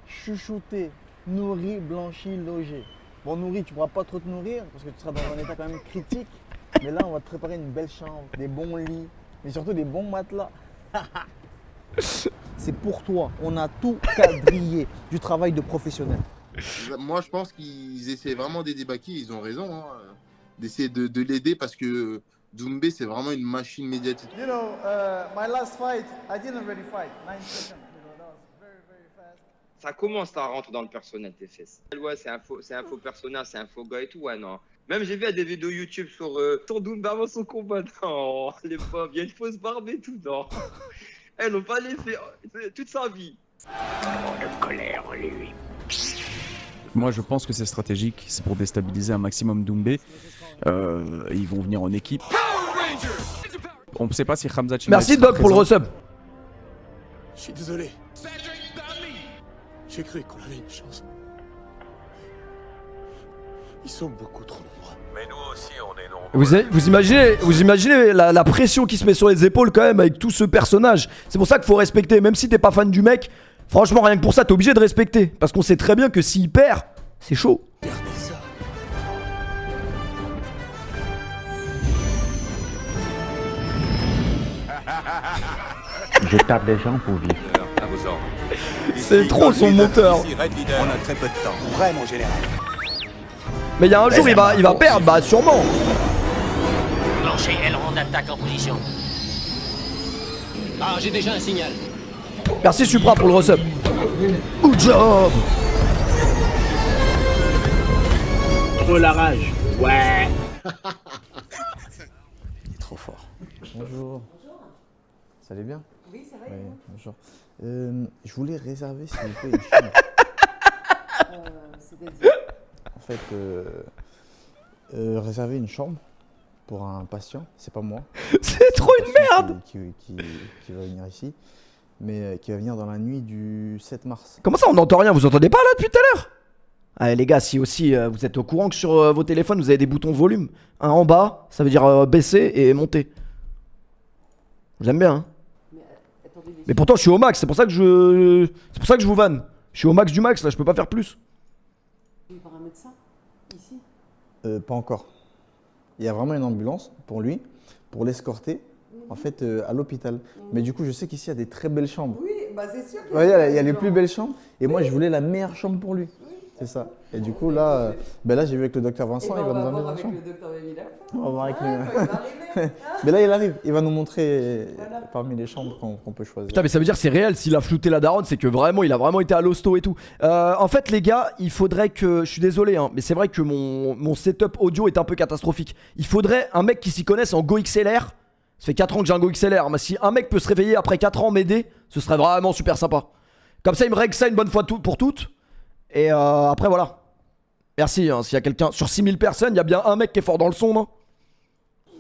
Chouchouté, nourri, blanchi, logé. Bon, nourri, tu pourras pas trop te nourrir parce que tu seras dans un état quand même critique. Mais là, on va te préparer une belle chambre, des bons lits, mais surtout des bons matelas. C'est pour toi. On a tout quadrillé. Du travail de professionnel. Moi, je pense qu'ils essaient vraiment d'aider Baki. Ils ont raison hein, d'essayer de l'aider parce que Doumbé, c'est vraiment une machine médiatique. You know, my last fight, I didn't really fight. 9 seconds. You know, that was very, very fast. Ça commence à rentrer dans le personnel, tes fesses. Ouais, c'est un faux personnage, c'est un faux gars et tout, ouais, non. Même j'ai vu des vidéos YouTube sur Doumbé avant son combat. Non, les pauvres, il y a une fausse barbe et tout, non. Elles n'ont pas laissé toute sa vie. De colère, lui. Moi, je pense que c'est stratégique, c'est pour déstabiliser un maximum Doumbé. Ils vont venir en équipe. On ne sait pas si Khamzat... Merci Doc pour le resub. Je suis désolé. J'ai cru qu'on avait une chance. Ils sont beaucoup trop nombreux. Mais nous aussi, on est nombreux. Vous imaginez la pression qui se met sur les épaules quand même avec tout ce personnage. C'est pour ça qu'il faut respecter, même si t'es pas fan du mec. Franchement, rien que pour ça, t'es obligé de respecter. Parce qu'on sait très bien que s'il perd, c'est chaud. Regardez ça. Je tape des gens pour vivre. À vos ordres. C'est trop son monteur. On a très peu de temps. Vrai, mon général. Mais il y a un jour, il va perdre, bah sûrement. Lancez aileron d'attaque en position. Ah, j'ai déjà un signal. Merci Supra pour le resub. Good job. Oh la rage. Ouais. Il est trop fort. Bonjour. Ça allait bien? Oui, ça va. Oui, bonjour. Je voulais réserver, s'il vous plaît, une chambre. C'est-à-dire? En fait, réserver une chambre pour un patient, c'est pas moi. C'est trop une merde. Qui va venir ici, mais qui va venir dans la nuit du 7 mars. Comment ça, on n'entend rien? Vous entendez pas là depuis tout à l'heure? Allez les gars, si aussi vous êtes au courant que sur vos téléphones, vous avez des boutons volume. Un en bas, ça veut dire baisser et monter. J'aime bien, hein. Mais pourtant, je suis au max, c'est pour ça que je vous vanne. Je suis au max du max, là, je peux pas faire plus. Par un médecin ici? Pas encore. Il y a vraiment une ambulance pour lui, pour l'escorter, en fait, à l'hôpital. Mais du coup, je sais qu'ici, il y a des très belles chambres. Oui, bah c'est sûr. Ouais, il y a les plus belles chambres. Et moi, je voulais la meilleure chambre pour lui. C'est ça. Et du coup, là, j'ai vu avec le docteur Vincent, il va nous emmener dans la chambre. On va voir avec lui. Mais là, il arrive. Il va nous montrer parmi les chambres qu'on peut choisir. Putain, mais ça veut dire que c'est réel. S'il a flouté la daronne, c'est que vraiment, il a vraiment été à l'hosto et tout. En fait, les gars, il faudrait que. Je suis désolé, hein, mais c'est vrai que mon setup audio est un peu catastrophique. Il faudrait un mec qui s'y connaisse en Go XLR. Ça fait 4 ans que j'ai un Go XLR. Mais si un mec peut se réveiller après 4 ans, m'aider, ce serait vraiment super sympa. Comme ça, il me règle ça une bonne fois pour toutes. Et après, voilà. Merci, hein, s'il y a quelqu'un. Sur 6000 personnes, il y a bien un mec qui est fort dans le son, non?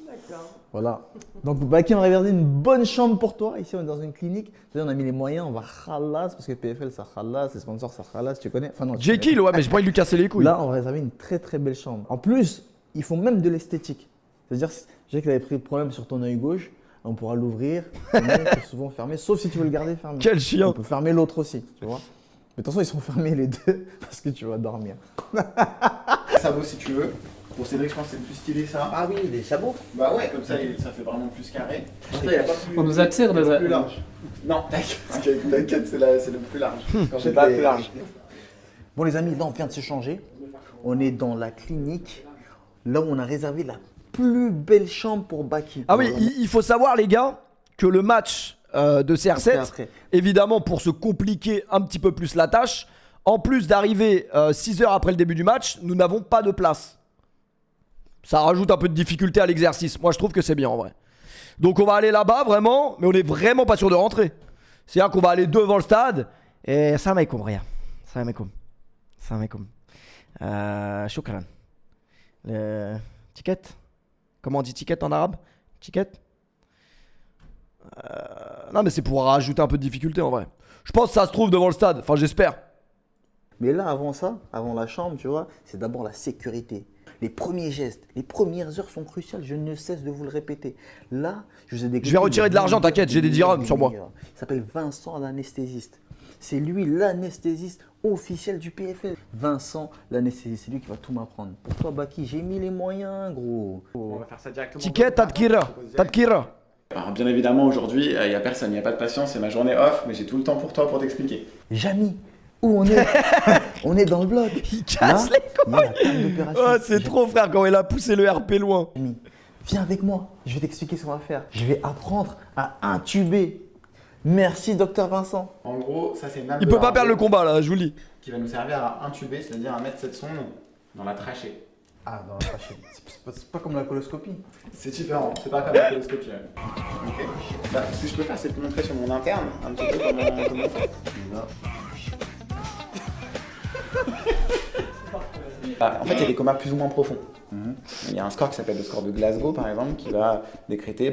D'accord. Voilà. Donc, Baki, on a regardé une bonne chambre pour toi. Ici, on est dans une clinique. On a mis les moyens, on va khalas, parce que PFL, ça khalas, les sponsors, ça khalas, tu connais? Enfin, non. Jekyll, ouais, mais j'ai pas envie de lui casser les couilles. Là, on va réserver une très très belle chambre. En plus, ils font même de l'esthétique. C'est-à-dire, je sais que tu avais pris le problème sur ton œil gauche. On pourra l'ouvrir, c'est souvent fermé, sauf si tu veux le garder fermé. Quel chien! On peut fermer l'autre aussi, tu vois. Mais attention, ils sont fermés les deux parce que tu vas dormir. Sabot si tu veux. Pour Cédric, je pense que c'est plus stylé ça. Ah oui, les sabots. Bah ouais, comme ça, ça fait vraiment plus carré. On nous attire de de plus large. Non, t'inquiète, c'est le plus large. C'est pas plus large. Bon les amis, là on vient de se changer. On est dans la clinique, là où on a réservé la plus belle chambre pour Baki. Ah oui, il faut savoir les gars que le match de CR7, évidemment pour se compliquer un petit peu plus la tâche, en plus d'arriver 6 heures après le début du match, nous n'avons pas de place. Ça rajoute un peu de difficulté à l'exercice. Moi je trouve que c'est bien en vrai. Donc on va aller là-bas vraiment, mais on est vraiment pas sûr de rentrer. C'est-à-dire qu'on va aller devant le stade et salam alaikum rien. Salam alaikum. Salam alaikum. Shukran. Le ticket. Comment on dit ticket en arabe? Ticket? Non mais c'est pour rajouter un peu de difficulté en vrai. Je pense que ça se trouve devant le stade, enfin j'espère. Mais là avant ça, avant la chambre, tu vois, c'est d'abord la sécurité. Les premiers gestes, les premières heures sont cruciales, je ne cesse de vous le répéter. Là, je vous ai décrit. Je vais retirer de l'argent, t'inquiète, j'ai des dirhams sur moi. Il s'appelle Vincent l'anesthésiste. C'est lui l'anesthésiste officiel du PFL. Vincent l'anesthésiste, c'est lui qui va tout m'apprendre. Pour toi Baki, j'ai mis les moyens gros. On va faire ça directement. Ticket Tadkira. Alors bien évidemment aujourd'hui, il n'y a personne, il n'y a pas de patience, c'est ma journée off, mais j'ai tout le temps pour toi pour t'expliquer. Jamy, où on est? On est dans le bloc. Il casse les couilles. Oh, c'est trop frère quand il a poussé le RP loin. Viens avec moi, je vais t'expliquer ce qu'on va faire. Je vais apprendre à intuber. Merci docteur Vincent. En gros, ça c'est une lame Il peut pas perdre le combat là, je vous le dis. Qui va nous servir à intuber, c'est-à-dire à mettre cette sonde dans la trachée. Ah, dans la trachée. C'est pas comme la coloscopie. C'est différent, c'est pas comme la coloscopie. Ok. Bah, ce que je peux faire, c'est te montrer sur mon interne un petit peu comment on fait. En fait, il y a des comas plus ou moins profonds. Il y a un score qui s'appelle le score de Glasgow, par exemple, qui va décréter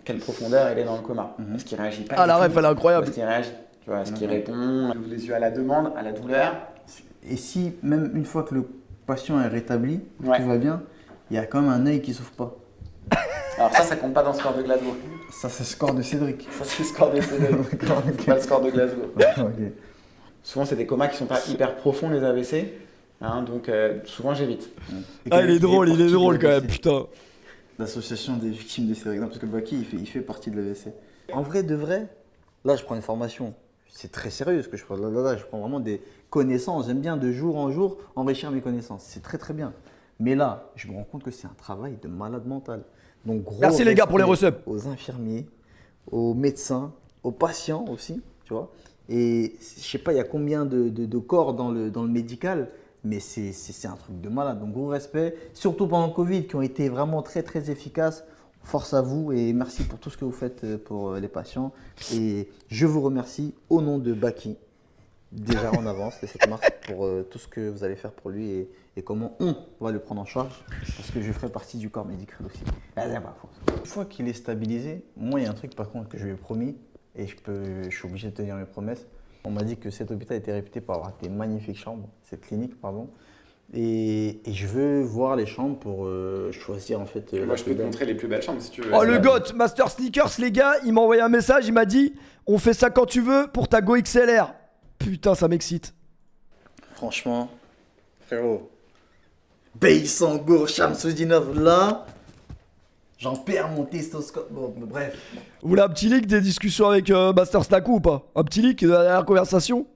quelle profondeur il est dans le coma. Est-ce qu'il réagit pas? Ah, la ref, elle est incroyable. Est-ce qu'il réagit? Tu vois, est-ce qu'il répond? Il ouvre les yeux à la demande, à la douleur. Et si, même une fois que le patient est rétabli, tout va bien, il y a quand même un œil qui s'ouvre pas. Alors ça compte pas dans le score de Glasgow. Ça, c'est le score de Cédric. Ça, c'est le score de Cédric. C'est pas le score de Glasgow. Okay. Souvent, c'est des comas qui sont pas hyper profonds, les AVC. Hein, donc, souvent, j'évite. Ah, il est drôle quand même, putain. L'association des victimes de Cédric. Non, parce que Baki, il fait partie de l'AVC. En vrai, de vrai, là, je prends une formation. C'est très sérieux ce que je prends. Là, je prends vraiment des connaissances. J'aime bien de jour en jour enrichir mes connaissances. C'est très très bien. Mais là, je me rends compte que c'est un travail de malade mental. Donc, gros merci les gars pour les resubs. Aux infirmiers, aux médecins, aux patients aussi, tu vois. Et je sais pas, il y a combien de corps dans le médical, mais c'est un truc de malade. Donc, gros respect, surtout pendant le Covid, qui ont été vraiment très très efficaces. Force à vous et merci pour tout ce que vous faites pour les patients. Et je vous remercie au nom de Baki, déjà en avance, le 7 mars, pour tout ce que vous allez faire pour lui et comment on va le prendre en charge, parce que je ferai partie du corps médical aussi. Une fois qu'il est stabilisé, moi il y a un truc par contre que je lui ai promis, et je suis obligé de tenir mes promesses. On m'a dit que cet hôpital était réputé pour avoir des magnifiques chambres, cette clinique, pardon. Et je veux voir les chambres pour choisir en fait. Moi je peux te montrer les plus belles chambres si tu veux. Oh le GOAT, Master Sneakers les gars, il m'a envoyé un message, il m'a dit on fait ça quand tu veux pour ta Go XLR. Putain ça m'excite. Franchement, frérot, Beysango Shamsudinov là, j'en perds mon testoscope. Bon, bref. Vous voulez un petit leak des discussions avec Master Snaku ou pas? Un petit leak de la dernière conversation?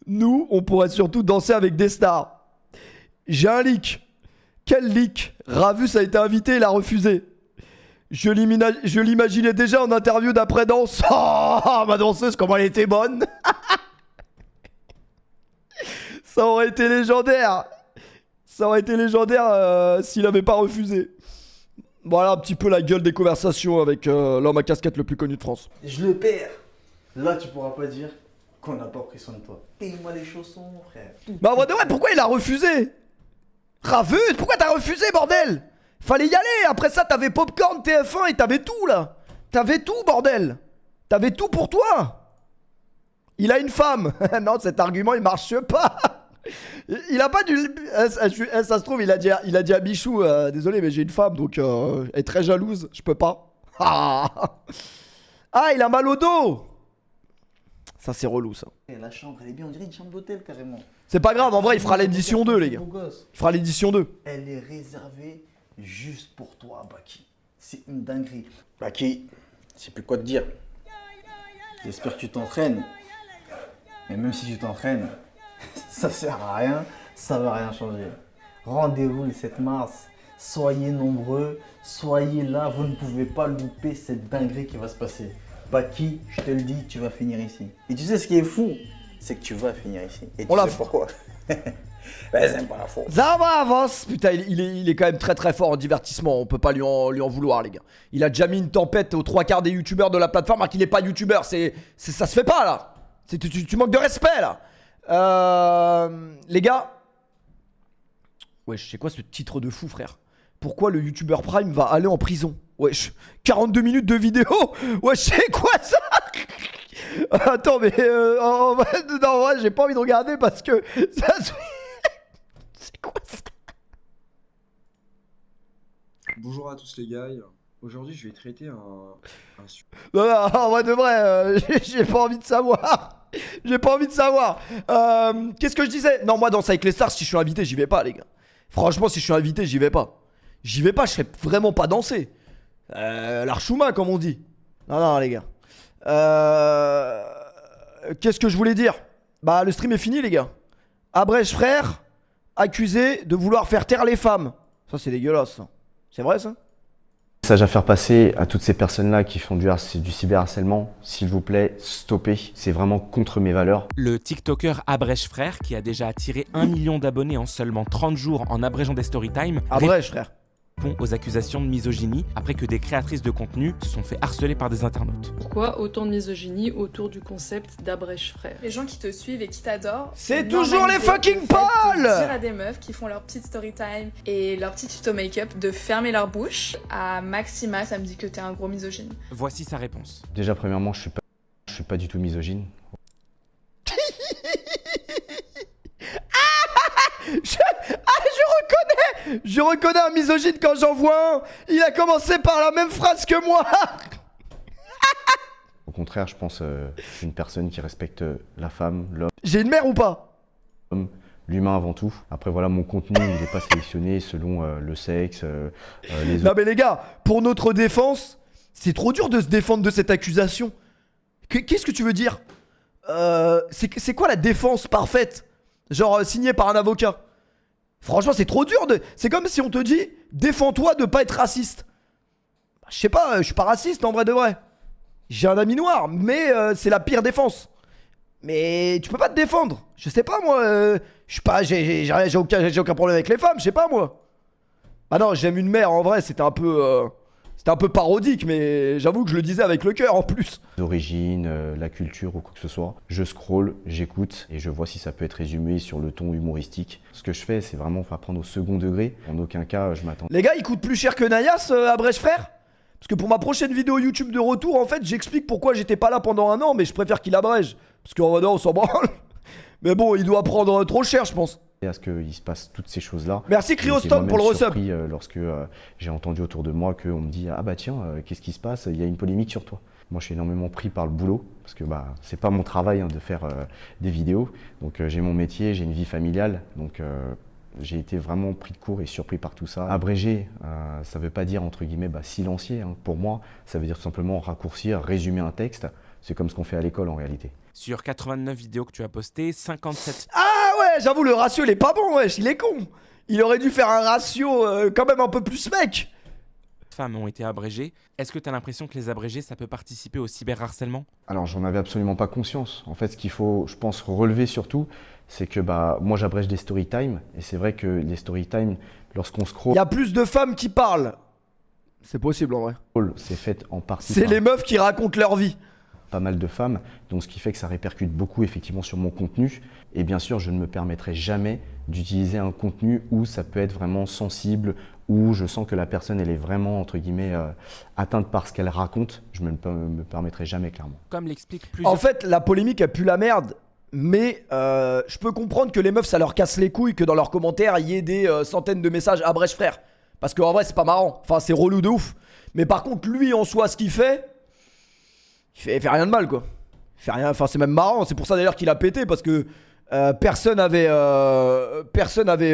Nous, on pourrait surtout danser avec des stars. J'ai un leak. Quel leak? Ravus a été invité, il a refusé. Je l'imaginais déjà en interview d'après-danse. Oh, ma danseuse, comment elle était bonne. Ça aurait été légendaire. Ça aurait été légendaire s'il n'avait pas refusé. Voilà un petit peu la gueule des conversations avec l'homme à casquette le plus connu de France. Je le perds. Là, tu pourras pas dire qu'on n'a pas pris soin de toi. Paye-moi les chaussons, frère. Bah en vrai de vrai, pourquoi il a refusé? Ravut, pourquoi t'as refusé, bordel? Fallait y aller, après ça t'avais Popcorn, TF1 et t'avais tout là. T'avais tout, bordel. T'avais tout pour toi. Il a une femme. Non, cet argument il marche pas. Il a pas du... ça se trouve, il a dit à Bichou, désolé mais j'ai une femme donc elle est très jalouse, je peux pas. Ah, il a mal au dos. Ça c'est relou ça. La chambre elle est bien, on dirait une chambre d'hôtel carrément. C'est pas grave, en vrai il fera l'édition 2 les gars. Il fera l'édition 2. Elle est réservée juste pour toi Baki. C'est une dinguerie. Baki, je sais plus quoi te dire. J'espère que tu t'entraînes. Mais même si tu t'entraînes, ça sert à rien, ça va rien changer. Rendez-vous le 7 mars. Soyez nombreux, soyez là, vous ne pouvez pas louper cette dinguerie qui va se passer. Baki, je te le dis, tu vas finir ici. Et tu sais ce qui est fou, c'est que tu vas finir ici. Et tu sais pourquoi? C'est pas la faute. Ça va, avance. Putain, il est quand même très très fort en divertissement. On peut pas lui en vouloir, les gars. Il a déjà mis une tempête aux 3/4 des youtubeurs de la plateforme, alors qu'il n'est pas youtubeur. Ça se fait pas là. Tu manques de respect là. Les gars. Wesh, c'est quoi ce titre de fou, frère? Pourquoi le youtubeur Prime va aller en prison? Wesh, 42 minutes de vidéo. Wesh, c'est quoi ça? Attends, mais en vrai, j'ai pas envie de regarder parce que ça. C'est quoi ça? Bonjour à tous les gars. Aujourd'hui, je vais traiter un Non, en vrai de vrai, j'ai pas envie de savoir. J'ai pas envie de savoir. Qu'est-ce que je disais? Non, moi, Danse avec les stars, si je suis invité, j'y vais pas, les gars. Franchement, si je suis invité, j'y vais pas. J'y vais pas, je serais vraiment pas dansé. L'archouma, comme on dit. Non, les gars. Qu'est-ce que je voulais dire? Bah, le stream est fini, les gars. Abrèche frère, accusé de vouloir faire taire les femmes. Ça, c'est dégueulasse, ça. C'est vrai, ça? Message à faire passer à toutes ces personnes-là qui font du cyberharcèlement, s'il vous plaît, stoppez. C'est vraiment contre mes valeurs. Le TikToker Abrèche Frère, qui a déjà attiré 1 million d'abonnés en seulement 30 jours en abrégeant des storytime, Abrèche frère, répond aux accusations de misogynie après que des créatrices de contenu se sont fait harceler par des internautes. Pourquoi autant de misogynie autour du concept d'Abrèche Frère? Les gens qui te suivent et qui t'adorent, c'est toujours les fucking pâles! Dire à des meufs qui font leur petite story time et leur petit tuto make-up de fermer leur bouche. À Maxima, ça me dit que t'es un gros misogyne. Voici sa réponse. Déjà, premièrement, je suis pas du tout misogyne. Je reconnais un misogyne quand j'en vois un. Il a commencé par la même phrase que moi. Au contraire, je pense que je suis une personne qui respecte la femme, l'homme. J'ai une mère ou pas? L'humain avant tout. Après voilà, mon contenu il n'est pas sélectionné selon le sexe, les autres. Non mais les gars, pour notre défense, c'est trop dur de se défendre de cette accusation. Qu'est-ce que tu veux dire? C'est quoi la défense parfaite? Genre signée par un avocat? Franchement, c'est trop dur de... C'est comme si on te dit, défends-toi de pas être raciste. Bah, je sais pas, je suis pas raciste en vrai de vrai. J'ai un ami noir, mais c'est la pire défense. Mais tu peux pas te défendre. Je sais pas moi, je suis pas... J'ai aucun problème avec les femmes, je sais pas moi. Ah non, j'aime une mère en vrai, c'était un peu... C'était un peu parodique, mais j'avoue que je le disais avec le cœur en plus. L'origine, la culture ou quoi que ce soit. Je scroll, j'écoute et je vois si ça peut être résumé sur le ton humoristique. Ce que je fais, c'est vraiment apprendre au second degré. En aucun cas, je m'attends. Les gars, il coûte plus cher que Nayas, Abrèche frère? Parce que pour ma prochaine vidéo YouTube de retour, en fait, j'explique pourquoi j'étais pas là pendant un an, mais je préfère qu'il abrège. Parce qu'en vrai, on s'en branle. Mais bon, il doit prendre trop cher, je pense. À ce qu'il se passe toutes ces choses-là. Merci Cryostom pour le resub. Lorsque j'ai entendu autour de moi qu'on me dit ah bah tiens, qu'est-ce qui se passe? Il y a une polémique sur toi. Moi je suis énormément pris par le boulot parce que bah c'est pas mon travail de faire des vidéos. Donc j'ai mon métier, j'ai une vie familiale. Donc j'ai été vraiment pris de court et surpris par tout ça. Abrégé, ça veut pas dire entre guillemets silencier. Pour moi, ça veut dire tout simplement raccourcir, résumer un texte. C'est comme ce qu'on fait à l'école en réalité. Sur 89 vidéos que tu as postées, 57... Ah ouais, j'avoue, le ratio, il est pas bon, wesh, il est con. Il aurait dû faire un ratio quand même un peu plus mec. Femmes ont été abrégées. Est-ce que tu as l'impression que les abrégés, ça peut participer au cyberharcèlement? Alors, j'en avais absolument pas conscience. En fait, ce qu'il faut, je pense, relever surtout, c'est que moi, j'abrège des story time. Et c'est vrai que les story time, lorsqu'on scroll... Il y a plus de femmes qui parlent. C'est possible, en vrai. C'est fait en partie... C'est les meufs qui racontent leur vie. pas mal de femmes, donc ce qui fait que ça répercute beaucoup effectivement sur mon contenu. Et bien sûr, je ne me permettrai jamais d'utiliser un contenu où ça peut être vraiment sensible, où je sens que la personne elle est vraiment entre guillemets atteinte par ce qu'elle raconte. Je ne me permettrai jamais, clairement. Comme l'explique plusieurs... En fait, la polémique a pu la merde. Mais je peux comprendre que les meufs ça leur casse les couilles que dans leurs commentaires il y ait des centaines de messages à brèche frère. Parce qu'en vrai c'est pas marrant, enfin c'est relou de ouf. Mais par contre lui en soi ce qu'il fait, il fait rien de mal quoi. Il fait rien, enfin c'est même marrant, c'est pour ça d'ailleurs qu'il a pété. Parce que personne avait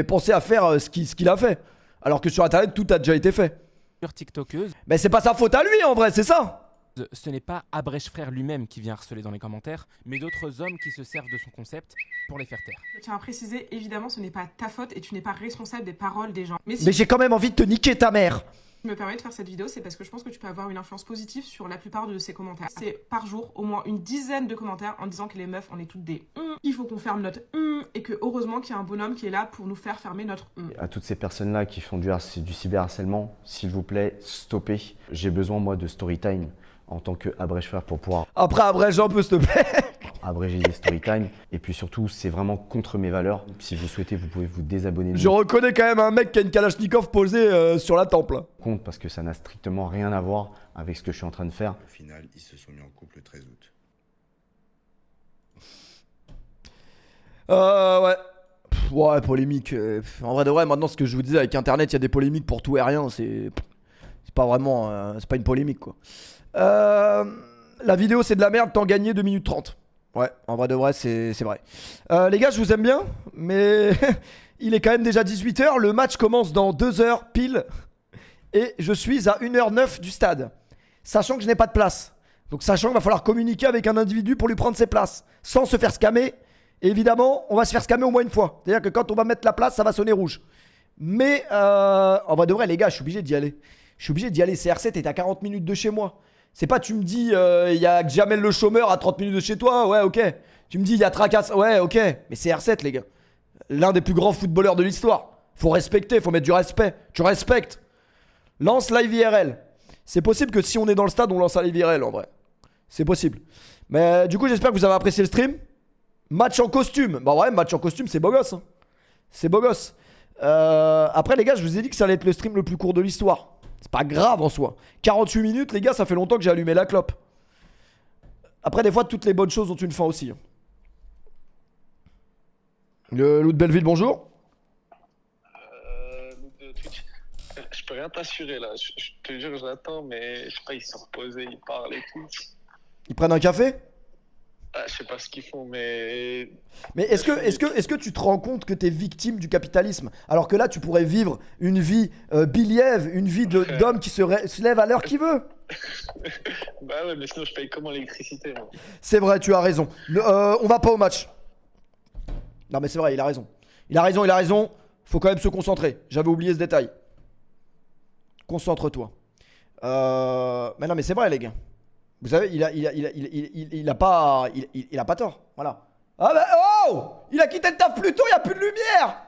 pensé à faire ce qu'il a fait. Alors que sur internet tout a déjà été fait. TikTokeuse. Mais c'est pas sa faute à lui en vrai, c'est ça. Ce n'est pas Abrèche Frère lui-même qui vient harceler dans les commentaires, mais d'autres hommes qui se servent de son concept pour les faire taire. Je tiens à préciser, évidemment, ce n'est pas ta faute et tu n'es pas responsable des paroles des gens. Mais j'ai quand même envie de te niquer ta mère. Je me permets de faire cette vidéo, c'est parce que je pense que tu peux avoir une influence positive sur la plupart de ces commentaires. C'est par jour au moins une dizaine de commentaires en disant que les meufs, on est toutes des il faut qu'on ferme notre et que heureusement qu'il y a un bonhomme qui est là pour nous faire fermer notre À toutes ces personnes-là qui font du cyberharcèlement, s'il vous plaît, stoppez. J'ai besoin moi de story time en tant que Abrèche Frère pour pouvoir... Après abrège un peu s'il te plaît. Abréger les story time. Et puis surtout, c'est vraiment contre mes valeurs. Si vous souhaitez, vous pouvez vous désabonner. Je reconnais quand même un mec qui a une Kalachnikov posée sur la tempe. Compte parce que ça n'a strictement rien à voir avec ce que je suis en train de faire. Au final, ils se sont mis en couple le 13 août. Ouais. Ouais, polémique. En vrai de vrai, maintenant ce que je vous disais avec internet, il y a des polémiques pour tout et rien. C'est pas vraiment... c'est pas une polémique quoi. La vidéo c'est de la merde, temps gagné 2 minutes 30. Ouais, en vrai de vrai c'est vrai. Les gars je vous aime bien, mais il est quand même déjà 18h, le match commence dans 2 heures pile. Et je suis à 1h09 du stade. Sachant que je n'ai pas de place. Donc sachant qu'il va falloir communiquer avec un individu pour lui prendre ses places. Sans se faire scammer. Et évidemment on va se faire scammer au moins une fois. C'est à dire que quand on va mettre la place ça va sonner rouge. Mais en vrai de vrai les gars je suis obligé d'y aller. Je suis obligé d'y aller, CR7 est à 40 minutes de chez moi. C'est pas tu me dis il y a Jamel le chômeur à 30 minutes de chez toi, ouais ok. Tu me dis il y a Tracasse, ouais ok. Mais c'est R7 les gars. L'un des plus grands footballeurs de l'histoire. Faut respecter, faut mettre du respect. Tu respectes. Lance live IRL. C'est possible que si on est dans le stade on lance un live IRL en vrai. C'est possible. Mais du coup j'espère que vous avez apprécié le stream. Match en costume. Bah ouais match en costume c'est beau gosse. Hein. C'est beau gosse. Après les gars je vous ai dit que ça allait être le stream le plus court de l'histoire. C'est pas grave en soi. 48 minutes, les gars, ça fait longtemps que j'ai allumé la clope. Après, des fois, toutes les bonnes choses ont une fin aussi. Le loup de Belleville, bonjour. Loup de Twitch. Je peux rien t'assurer là. Je te jure, j'attends, mais je sais pas, ils sont reposés, ils parlent et tout. Ils prennent un café? Je sais pas ce qu'ils font, mais... Mais est-ce que tu te rends compte que t'es victime du capitalisme? Alors que là, tu pourrais vivre une vie biliève, une vie d'homme qui se lève à l'heure qu'il veut. Bah ouais, mais sinon je paye comment l'électricité moi. C'est vrai, tu as raison. On va pas au match. Non mais c'est vrai, il a raison. Il a raison. Faut quand même se concentrer. J'avais oublié ce détail. Concentre-toi. Mais non mais c'est vrai les gars. Vous savez, il a pas tort. Voilà. Ah bah oh! Il a quitté le taf plus tôt, il n'y a plus de lumière.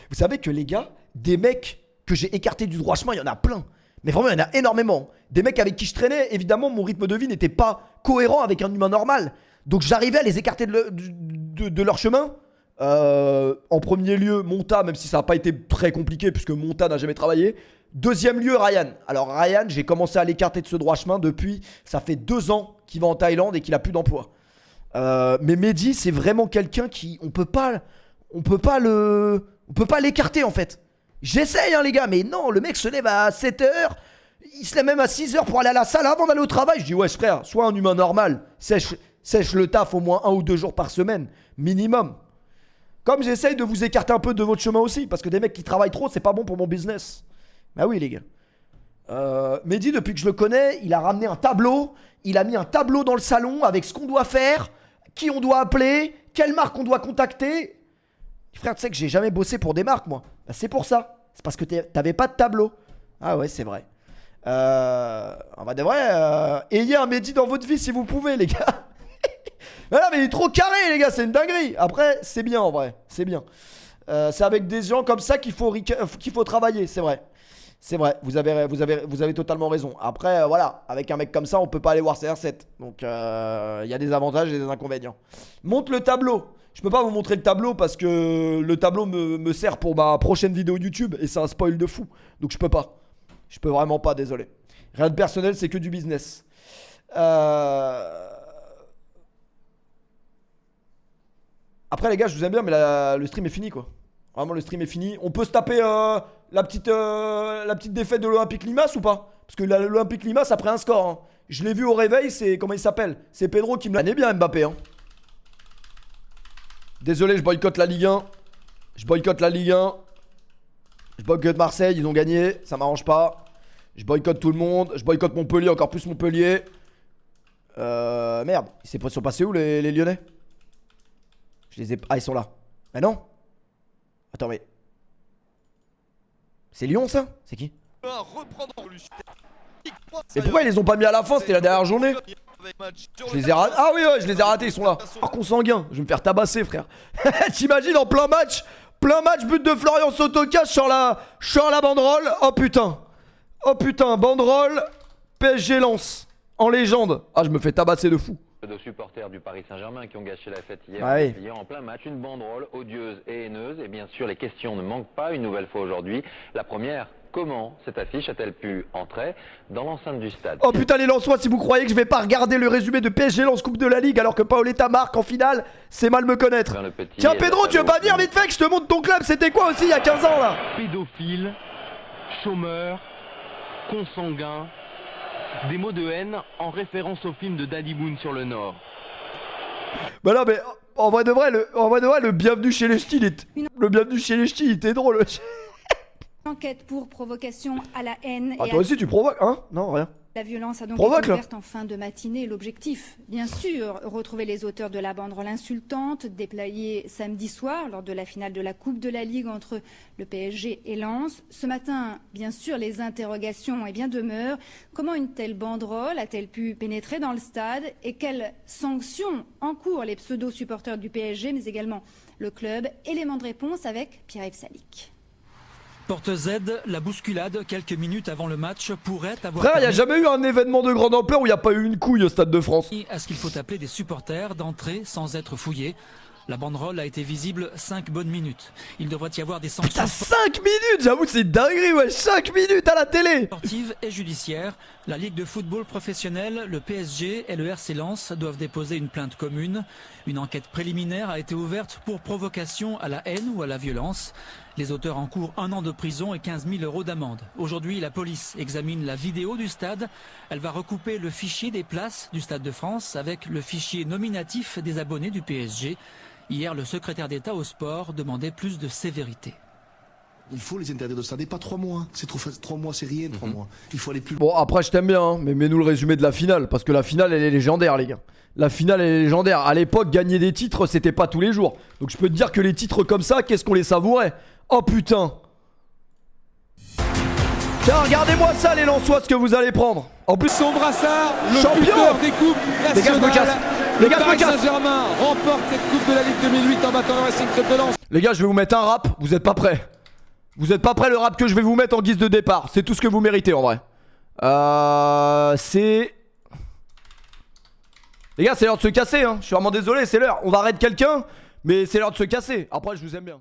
Vous savez que les gars, des mecs que j'ai écartés du droit chemin, il y en a plein. Mais vraiment, il y en a énormément. Des mecs avec qui je traînais, évidemment, mon rythme de vie n'était pas cohérent avec un humain normal. Donc j'arrivais à les écarter de leur chemin. En premier lieu, Monta, même si ça n'a pas été très compliqué puisque Monta n'a jamais travaillé. Deuxième lieu, Ryan. Alors Ryan, j'ai commencé à l'écarter de ce droit chemin depuis, ça fait 2 ans qu'il va en Thaïlande et qu'il a plus d'emploi. Mais Mehdi, c'est vraiment quelqu'un qui, on peut pas l'écarter en fait. J'essaye hein les gars, mais non, le mec se lève à 7h, il se lève même à 6h pour aller à la salle avant d'aller au travail. Je dis ouais frère, sois un humain normal, sèche le taf au moins 1 ou 2 jours par semaine, minimum. Comme j'essaye de vous écarter un peu de votre chemin aussi, parce que des mecs qui travaillent trop, c'est pas bon pour mon business. Bah oui les gars. Mehdi, depuis que je le connais, il a ramené un tableau. Il a mis un tableau dans le salon avec ce qu'on doit faire, qui on doit appeler, quelle marque on doit contacter. Frère, tu sais que j'ai jamais bossé pour des marques moi. Bah, c'est pour ça. C'est parce que t'avais pas de tableau. Ah ouais, c'est vrai. En vrai de vrai, ayez un Mehdi dans votre vie si vous pouvez les gars. Mais non mais il est trop carré les gars, c'est une dinguerie. Après, c'est bien en vrai, c'est bien. C'est avec des gens comme ça qu'il faut travailler, c'est vrai. C'est vrai, vous avez totalement raison. Après, voilà, avec un mec comme ça, on peut pas aller voir CR7. Donc, il y a des avantages et des inconvénients. Montre le tableau. Je peux pas vous montrer le tableau parce que le tableau me sert pour ma prochaine vidéo YouTube et c'est un spoil de fou. Donc, je peux pas. Je peux vraiment pas, désolé. Rien de personnel, c'est que du business. Après, les gars, je vous aime bien, mais le stream est fini, quoi. Vraiment, le stream est fini. On peut se taper la petite défaite de l'Olympique Limassol ou pas? Parce que l'Olympique Limassol, après un score. Hein. Je l'ai vu au réveil, c'est... Comment il s'appelle? C'est Pedro qui me l'a... Il est bien, Mbappé. Hein. Désolé, je boycotte la Ligue 1. Je boycotte la Ligue 1. Je boycotte Marseille, ils ont gagné. Ça m'arrange pas. Je boycotte tout le monde. Je boycotte Montpellier, encore plus Montpellier. Merde. Ils sont passés où, les Lyonnais? Je les ai... Ah, ils sont là. Ah non. Attends, mais... C'est Lyon, ça? C'est qui? Et pourquoi ils les ont pas mis à la fin? C'était la dernière journée. Je les ai ratés. Ah oui, ouais, je les ai ratés, ils sont là. Oh, consanguin. Je vais me faire tabasser, frère. T'imagines en plein match, but de Florian Sotoka, je sors la banderole. Oh putain. Oh putain, banderole PSG Lens. En légende. Ah, je me fais tabasser de fou. De supporters du Paris Saint-Germain qui ont gâché la fête hier, ah oui. Hier en plein match, une banderole odieuse et haineuse. Et bien sûr, les questions ne manquent pas une nouvelle fois aujourd'hui. La première, comment cette affiche a-t-elle pu entrer dans l'enceinte du stade? Oh putain les Lensois, si vous croyez que je vais pas regarder le résumé de PSG Lens Coupe de la Ligue alors que Paoletta marque en finale, c'est mal me connaître. Tiens Pedro, tu veux pas venir vite fait que je te montre ton club? C'était quoi aussi il y a 15 ans là? Pédophile, chômeur, consanguin. Des mots de haine en référence au film de Danny Boone sur le Nord. Bah non mais en vrai de vrai, le bienvenu chez les ch'tis, il était drôle. Enquête pour provocation à la haine. Ah, toi aussi tu provoques, hein? Non, rien. La violence a donc Provoque, été ouverte en fin de matinée. L'objectif, bien sûr, retrouver les auteurs de la banderole insultante déployée samedi soir lors de la finale de la Coupe de la Ligue entre le PSG et Lens. Ce matin, bien sûr, les interrogations demeurent. Comment une telle banderole a-t-elle pu pénétrer dans le stade et quelles sanctions encourent les pseudo-supporters du PSG, mais également le club? Élément de réponse avec Pierre-Yves Salic. Porte Z, la bousculade quelques minutes avant le match pourrait avoir... Frère, il n'y a jamais eu un événement de grande ampleur où il n'y a pas eu une couille au Stade de France. À ce qu'il faut appeler des supporters d'entrer sans être fouillés. La banderole a été visible 5 bonnes minutes. Il devrait y avoir des sanctions... Putain, 5 minutes, j'avoue c'est dinguerie, ouais, 5 minutes à la télé. Sportive et judiciaire, la Ligue de football professionnel, le PSG et le RC Lens doivent déposer une plainte commune. Une enquête préliminaire a été ouverte pour provocation à la haine ou à la violence. Les auteurs encourent 1 an de prison et 15 000 € d'amende. Aujourd'hui, la police examine la vidéo du stade. Elle va recouper le fichier des places du Stade de France avec le fichier nominatif des abonnés du PSG. Hier, le secrétaire d'État au sport demandait plus de sévérité. Il faut les interdire de stade et pas 3 mois. C'est trop 3 mois, c'est rien, 3 mois. Il faut aller plus loin. Bon, après, je t'aime bien, hein, mais mets-nous le résumé de la finale. Parce que la finale, elle est légendaire, les gars. La finale, elle est légendaire. À l'époque, gagner des titres, c'était pas tous les jours. Donc, je peux te dire que les titres comme ça, qu'est-ce qu'on les savourait? Oh putain. Tiens, regardez-moi ça, les Lensois, ce que vous allez prendre. En plus, son brassard, le champion des coupes nationales. Les gars, je me casse. Les gars, je me casse. Saint-Germain remporte cette Coupe de la Ligue 2008 en battant le Racing Club de Lens. Les gars, je vais vous mettre un rap. Vous êtes pas prêts? Vous êtes pas prêts le rap que je vais vous mettre en guise de départ? C'est tout ce que vous méritez en vrai. C'est... Les gars, c'est l'heure de se casser, hein. Je suis vraiment désolé, c'est l'heure. On va arrêter quelqu'un, mais c'est l'heure de se casser. Après, je vous aime bien.